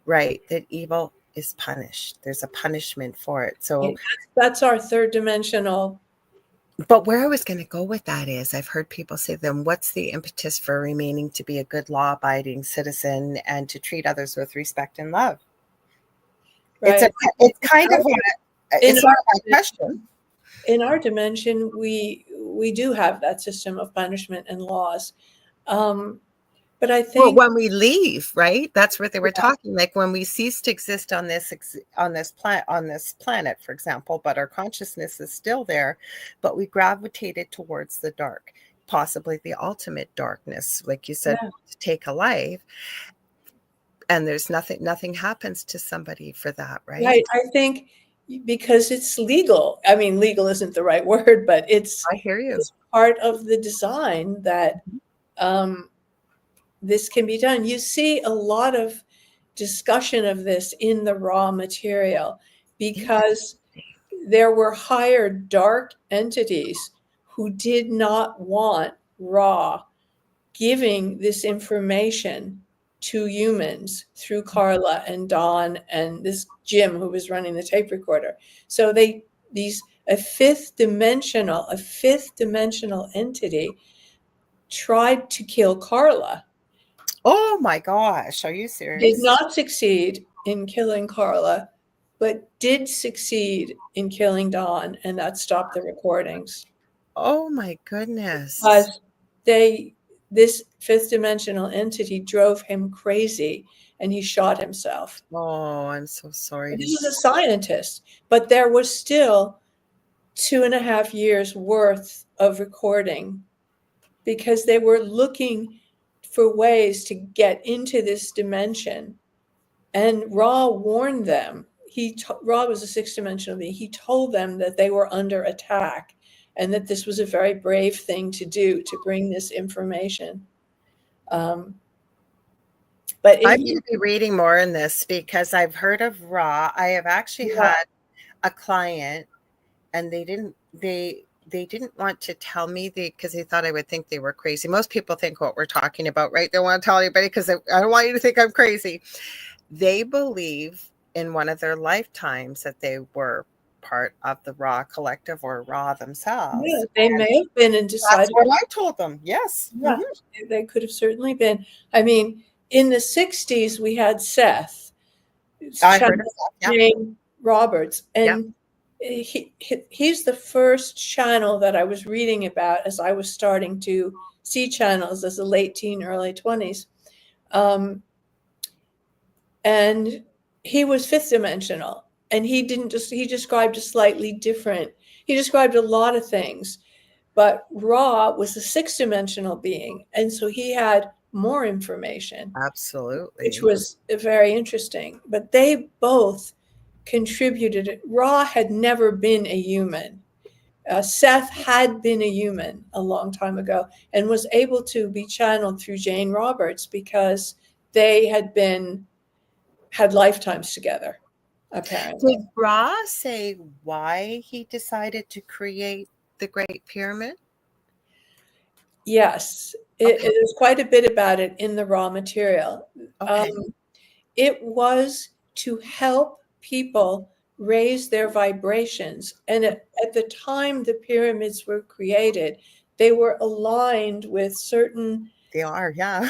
right? That evil is punished. There's a punishment for it. So
that's our third dimensional.
But where I was going to go with that is, I've heard people say, then what's the impetus for remaining to be a good law-abiding citizen and to treat others with respect and love?
Right.
It's kind of it's not my question.
In our dimension, we do have that system of punishment and laws. But I think
when we leave, right? That's what they were talking. Like when we cease to exist on this planet, for example, but our consciousness is still there, but we gravitated towards the dark, possibly the ultimate darkness, like you said, to take a life. And there's nothing happens to somebody for that, right?
Right. I think because it's legal. I mean, legal isn't the right word, but
I hear you.
It's part of the design that this can be done. You see a lot of discussion of this in the raw material because there were higher dark entities who did not want raw giving this information to humans through Carla and Don and this Jim who was running the tape recorder. So a fifth dimensional entity tried to kill Carla.
Oh my gosh, are you serious?
Did not succeed in killing Carla, but did succeed in killing Don, and that stopped the recordings.
Oh my goodness.
Because this fifth dimensional entity drove him crazy and he shot himself.
Oh, I'm so sorry.
This is a scientist, but there was still 2.5 years worth of recording because they were looking for ways to get into this dimension. And Ra warned them. Ra was a sixth dimensional being. He told them that they were under attack and that this was a very brave thing to do, to bring this information. But
I need to be reading more in this because I've heard of Ra. I have actually had a client, and they didn't want to tell me because they thought I would think they were crazy. Most people think what we're talking about, right? They don't want to tell anybody because I don't want you to think I'm crazy. They believe in one of their lifetimes that they were part of the Ra collective or Ra themselves.
Yeah, they may have been and decided.
That's what I told them. Yes.
Yeah, they could have certainly been. I mean, in the 60s, we had Seth.
I heard of that.
Jane Roberts. And he's the first channel that I was reading about as I was starting to see channels as a late teen, early 20s. And he was fifth dimensional. And he described a slightly different, he described a lot of things. But Ra was a sixth dimensional being. And so he had more information.
Absolutely.
Which was very interesting. But they both contributed. Ra had never been a human. Seth had been a human a long time ago and was able to be channeled through Jane Roberts because they had lifetimes together, apparently.
Did Ra say why he decided to create the Great Pyramid?
Yes, there's quite a bit about it in the raw material.
Okay.
It was to help people raise their vibrations. And at the time the pyramids were created, they were aligned with certain...
They are, yeah.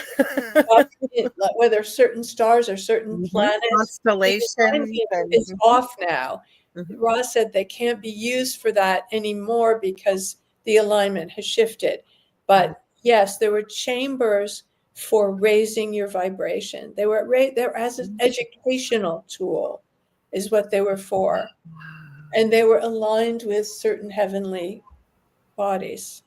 whether certain stars or certain planets.
Constellations.
It's off now. Ra said they can't be used for that anymore because the alignment has shifted. But yes, there were chambers for raising your vibration. They were as an educational tool is what they were for. And they were aligned with certain heavenly bodies.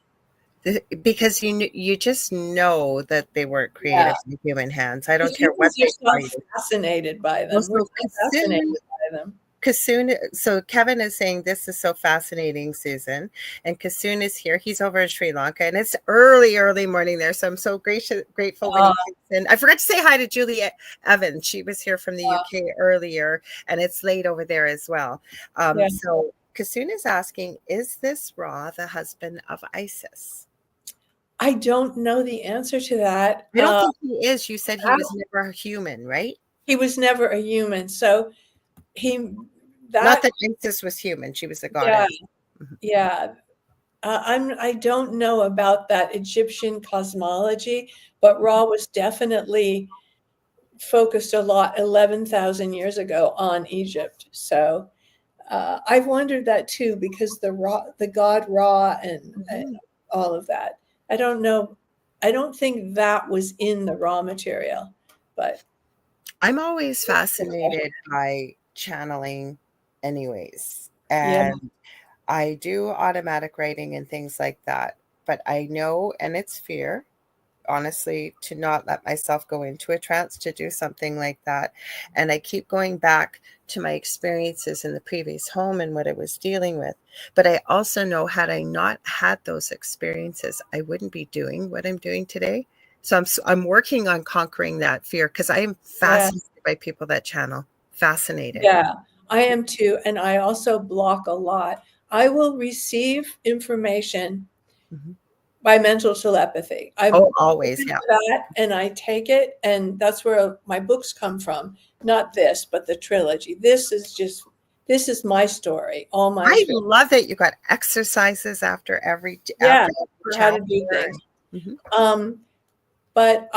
Because you just know that they weren't created with human hands. I don't care what
you're so fascinated by them. We're so fascinated by them.
So Kevin is saying this is so fascinating, Susan. And Kasoon is here. He's over in Sri Lanka, and it's early morning there. So I'm so grateful when he comes in. I forgot to say hi to Juliet Evans. She was here from the UK earlier, and it's late over there as well. So Kasoon is asking, is this Ra the husband of Isis?
I don't know the answer to that.
I don't think he is. You said he was never a human, right?
He was never a human. So
not that Isis was human. She was a goddess.
Yeah. I don't know about that Egyptian cosmology, but Ra was definitely focused a lot 11,000 years ago on Egypt. So I've wondered that too, because the god Ra and all of that. I don't know. I don't think that was in the raw material, but
I'm always fascinated by channeling anyways. And I do automatic writing and things like that. But I know, and it's fear, honestly, to not let myself go into a trance to do something like that. And I keep going back to my experiences in the previous home and what I was dealing with. But I also know, had I not had those experiences, I wouldn't be doing what I'm doing today. So I'm working on conquering that fear, because I am fascinated by people that channel. Fascinated.
Yeah, I am too. And I also block a lot. I will receive information by mental telepathy.
Always,
that, and I take it, and that's where my books come from. Not this, but the trilogy. This is my story. All my.
I love that you got exercises after every
for how to do things. But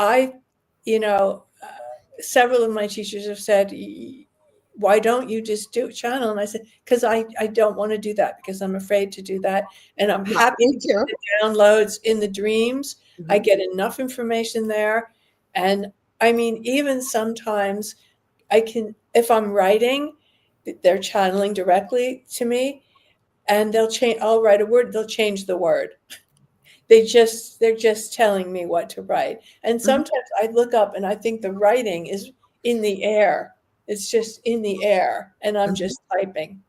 several of my teachers have said, why don't you just do channel? And I said, because I don't want to do that, because I'm afraid to do that. And I'm happy to get the downloads in the dreams. I get enough information there. And I mean, even sometimes I can, if I'm writing, they're channeling directly to me, and I'll write a word, they'll change the word. They're just telling me what to write. And sometimes I look up and I think the writing is in the air. It's just in the air, and I'm just typing.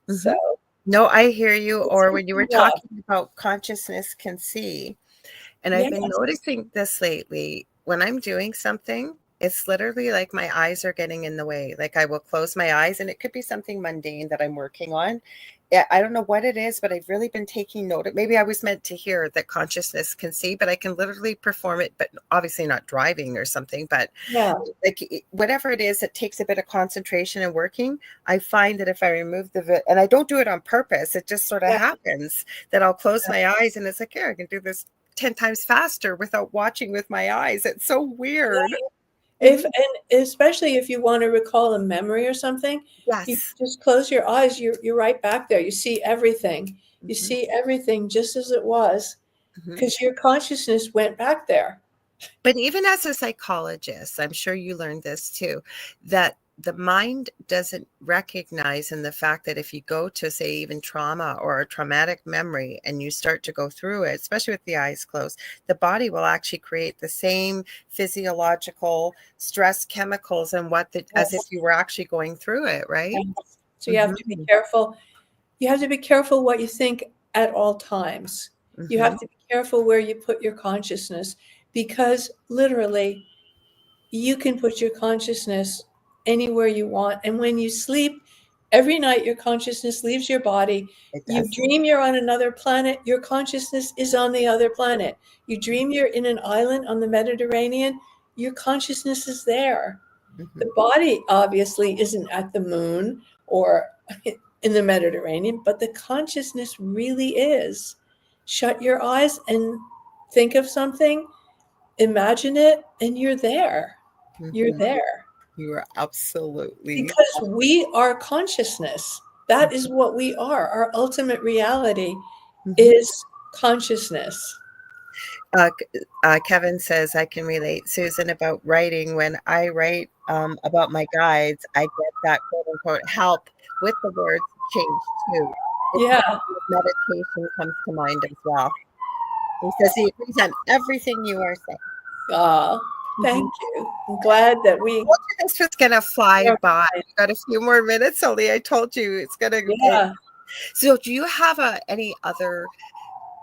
So
no, I hear you. Or when you were talking about consciousness can see, and I've been noticing this lately, when I'm doing something, it's literally like my eyes are getting in the way. Like I will close my eyes, and it could be something mundane that I'm working on. I don't know what it is, but I've really been taking note of. Maybe I was meant to hear that consciousness can see, but I can literally perform it, but obviously not driving or something. But like whatever it is, it takes a bit of concentration and working. I find that if I remove and I don't do it on purpose, it just sort of happens that I'll close my eyes, and it's like, yeah, I can do this 10 times faster without watching with my eyes. It's so weird.
And especially if you want to recall a memory or something, you just close your eyes. You're right back there. You see everything. You see everything just as it was, because your consciousness went back there.
But even as a psychologist, I'm sure you learned this too, that the mind doesn't recognize in the fact that if you go to, say, even trauma or a traumatic memory and you start to go through it, especially with the eyes closed, the body will actually create the same physiological stress chemicals and as if you were actually going through it, right?
So you have to be careful. You have to be careful what you think at all times. You have to be careful where you put your consciousness, because literally you can put your consciousness anywhere you want. And when you sleep, every night your consciousness leaves your body. You dream you're on another planet, your consciousness is on the other planet. You dream you're in an island on the Mediterranean, your consciousness is there. The body obviously isn't at the moon or in the Mediterranean, but the consciousness really is. Shut your eyes and think of something, imagine it, and you're there. You're there.
You are absolutely.
Because we are consciousness. That is what we are. Our ultimate reality is consciousness.
Kevin says, I can relate, Susan, about writing. When I write about my guides, I get that quote unquote help with the words change too. Meditation comes to mind as well. He says he agrees on everything you are saying.
Thank you. I'm glad that we.
I told you this was gonna fly by. You got a few more minutes, only I told you it's gonna.
Yeah.
So, do you have any other?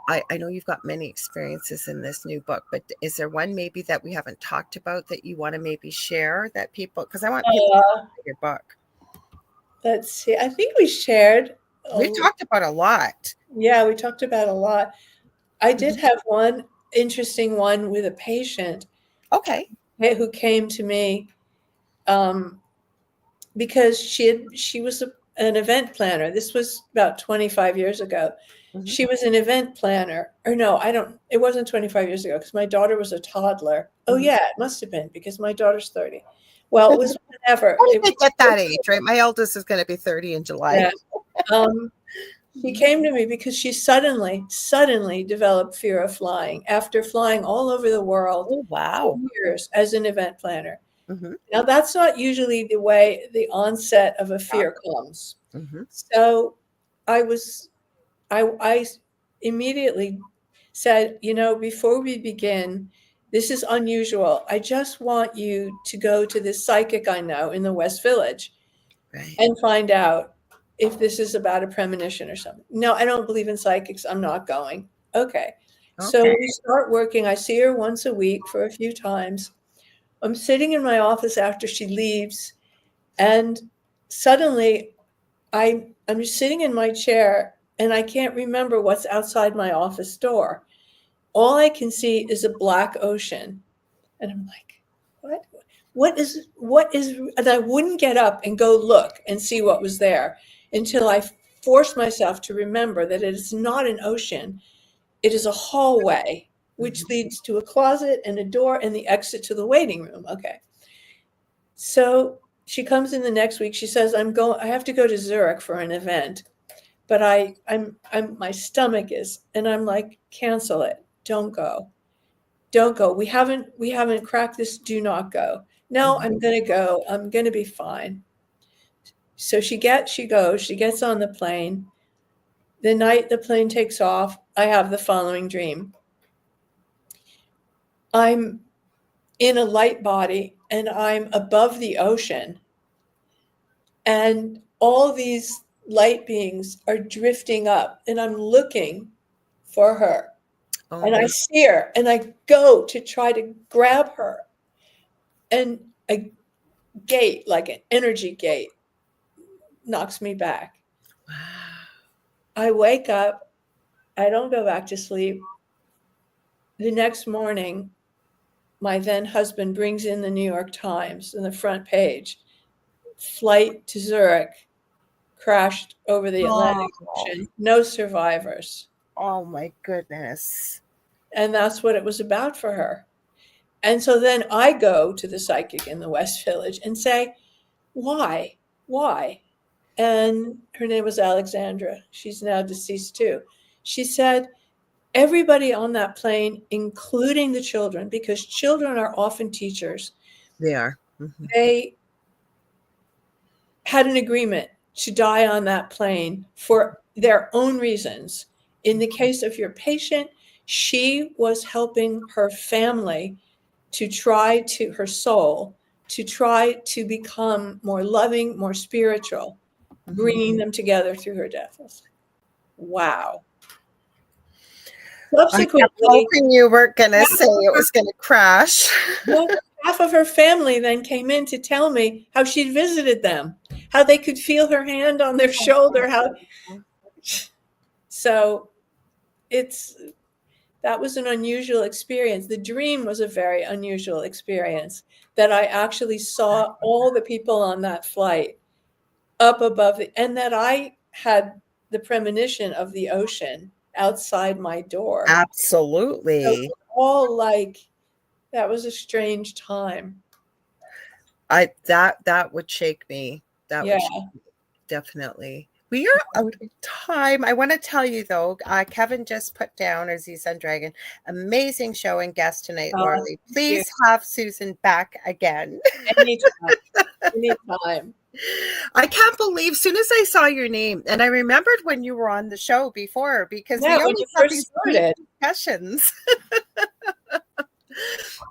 I know you've got many experiences in this new book, but is there one maybe that we haven't talked about that you want to maybe share that people? Because I want people to read your book.
Let's see. I think we shared.
We talked about a lot.
Yeah, we talked about a lot. I did have one interesting one with a patient.
Okay.
Who came to me because she was an event planner. This was about 25 years ago. Mm-hmm. She was an event planner. Or no, it wasn't 25 years ago because my daughter was a toddler. Mm-hmm. Oh yeah, it must have been because my daughter's 30. Well, it was whenever.
How did they get that age, right? My eldest is going to be 30 in July.
Yeah. She came to me because she suddenly developed fear of flying after flying all over the world for years as an event planner. Mm-hmm. Now, that's not usually the way the onset of a fear comes. Mm-hmm. So I immediately said, before we begin, this is unusual. I just want you to go to this psychic I know in the West Village and find out if this is about a premonition or something. No, I don't believe in psychics. I'm not going. Okay. So we start working. I see her once a week for a few times. I'm sitting in my office after she leaves, and suddenly I'm just sitting in my chair, and I can't remember what's outside my office door. All I can see is a black ocean. And I'm like, what? What is, and I wouldn't get up and go look and see what was there until I forced myself to remember that it is not an ocean. It is a hallway, which leads to a closet and a door and the exit to the waiting room. Okay. So she comes in the next week. She says, I have to go to Zurich for an event, but my stomach is, and I'm like, cancel it. Don't go. We haven't cracked this. Do not go. No, I'm going to go. I'm going to be fine. So she goes, she gets on the plane. The night the plane takes off, I have the following dream. I'm in a light body and I'm above the ocean. And all these light beings are drifting up and I'm looking for her. Oh, and I see her and I go to try to grab her. And a gate, like an energy gate, knocks me back. Wow. I wake up. I don't go back to sleep. The next morning, my then husband brings in the New York Times on the front page. Flight to Zurich crashed over the Atlantic Ocean. No survivors.
Oh, my goodness.
And that's what it was about for her. And so then I go to the psychic in the West Village and say, why? And her name was Alexandra. She's now deceased too. She said, everybody on that plane, including the children, because children are often teachers.
They are. Mm-hmm.
They had an agreement to die on that plane for their own reasons. In the case of your patient, she was helping her family her soul, to try to become more loving, more spiritual, bringing them together through her death. Wow.
Subsequently, I kept hoping you weren't going to say it was going to crash.
Well, half of her family then came in to tell me how she'd visited them, how they could feel her hand on their shoulder. So that was an unusual experience. The dream was a very unusual experience, that I actually saw all the people on that flight up above and that I had the premonition of the ocean outside my door.
Absolutely.
So all that was a strange time.
That would shake me. Would shake me, definitely. We are out of time. I want to tell you, though, Kevin just put down Aziz and Dragon. Amazing show and guest tonight, Lorilei. Please have Susan back again.
Anytime.
I can't believe, as soon as I saw your name, and I remembered when you were on the show before, because we always have these discussions.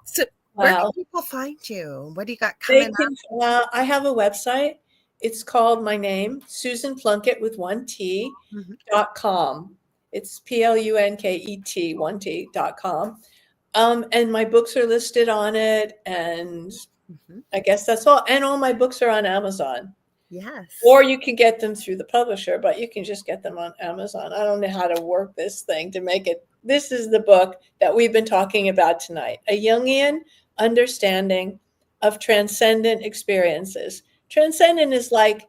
So Where can
Well,
people find you? What do you got
they
coming up?
can, well, I have a website. It's called my name, Susan Plunket with one T,
Mhm,
.com. It's Plunket, one T.com. And my books are listed on it. And
mhm.
I guess that's all. And all my books are on Amazon.
Yes.
Or you can get them through the publisher, but you can just get them on Amazon. I don't know how to work this thing to make it. This is the book that we've been talking about tonight, A Jungian Understanding of Transcendent Experiences. Transcendent is like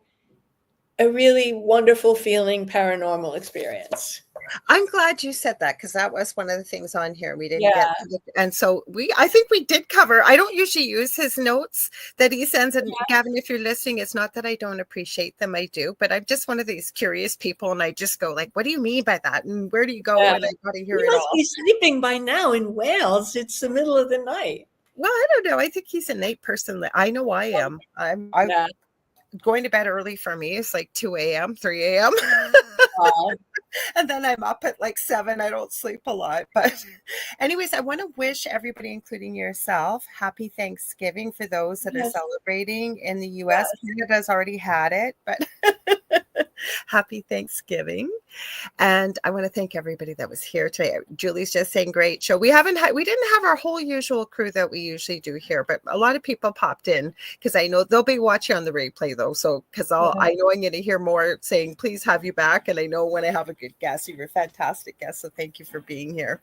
a really wonderful feeling paranormal experience.
I'm glad you said that because that was one of the things on here we didn't get
Yeah.
to. And so I think we did cover. I don't usually use his notes that he sends. And Gavin, if you're listening, it's not that I don't appreciate them. I do, but I'm just one of these curious people. And I just go like, what do you mean by that? And where do you go?
Yeah.
And I got to hear
You
it
must
all.
be sleeping by now in Wales. It's the middle of the night.
Well, I don't know. I think he's a night person. I know I am. I'm
Yeah.
going to bed early for me. It's like 2 a.m., 3 a.m.
Uh,
And then I'm up at like 7. I don't sleep a lot. But anyways, I want to wish everybody, including yourself, happy Thanksgiving for those that are
yes.
celebrating in the US.
Yes.
Canada's already had it, but happy Thanksgiving. And I want to thank everybody that was here today. Julie's just saying great show. We didn't have our whole usual crew that we usually do here, but a lot of people popped in because I know they'll be watching on the replay though. So because I know I'm going to hear more saying please have you back. And I know when I have a good guest, you're a fantastic guest. So thank you for being here.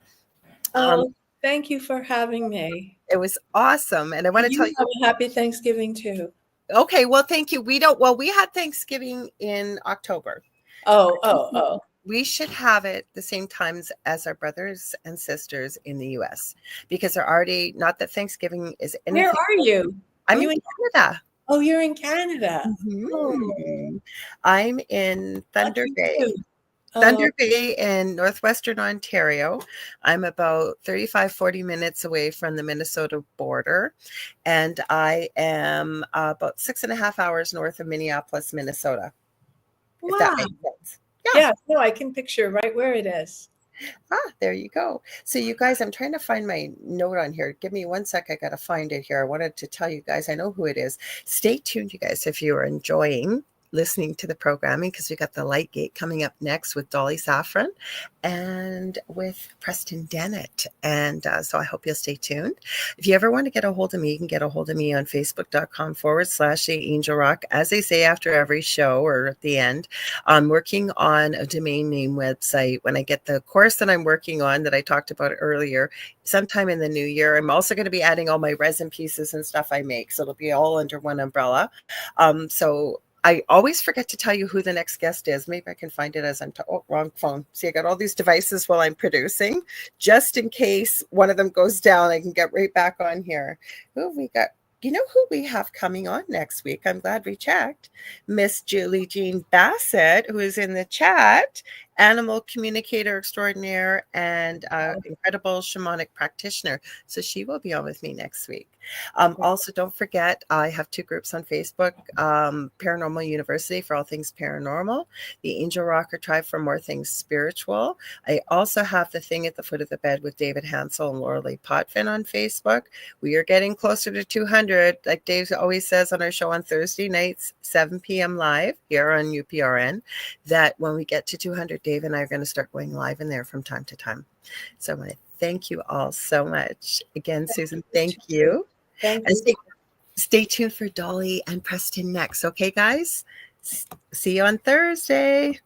Oh, thank you for having me.
It was awesome. And I want to tell
You
you,
have a happy Thanksgiving too.
okay, well, thank you. We had Thanksgiving in October.
Oh.
We should have it the same times as our brothers and sisters in the US because they're already, not that Thanksgiving is anything.
Where are you?
I'm
Are
in
you
Canada.
Oh, you're in Canada. Oh,
I'm in Thunder
lucky
Bay.
you.
Thunder Bay in northwestern Ontario. I'm about 35, 40 minutes away from the Minnesota border. And I am about 6.5 hours north of Minneapolis, Minnesota, if that
Wow.
makes sense.
Yeah, no, I can picture right where it is.
There you go. So you guys, I'm trying to find my note on here. Give me 1 sec. I got to find it here. I wanted to tell you guys, I know who it is. Stay tuned, you guys, if you are enjoying listening to the programming, because we got the Light Gate coming up next with Dolly Saffron and with Preston Dennett. And so I hope you'll stay tuned. If you ever want to get a hold of me, you can get a hold of me on facebook.com/The Angel Rock. As they say after every show or at the end, I'm working on a domain name website. When I get the course that I'm working on that I talked about earlier, sometime in the new year, I'm also going to be adding all my resin pieces and stuff I make. So it'll be all under one umbrella. So I always forget to tell you who the next guest is. Maybe I can find it as I'm wrong phone. See, I got all these devices while I'm producing, just in case one of them goes down. I can get right back on here. Who have we got? You know who we have coming on next week? I'm glad we checked. Miss Julie Jean Bassett, who is in the chat, animal communicator extraordinaire and incredible shamanic practitioner. So she will be on with me next week. Also, don't forget, I have 2 groups on Facebook, Paranormal University for all things paranormal, the Angel Rocker Tribe for more things spiritual. I also have the thing at the foot of the bed with David Hansel and Lorilei Potvin on Facebook. We are getting closer to 200, like Dave always says on our show on Thursday nights, 7 p.m. live here on UPRN, that when we get to 200, Dave and I are going to start going live in there from time to time. So I want to thank you all so much. Again, Susan, thank you.
Thank
And
you.
stay tuned for Dolly and Preston next. Okay, guys? See you on Thursday.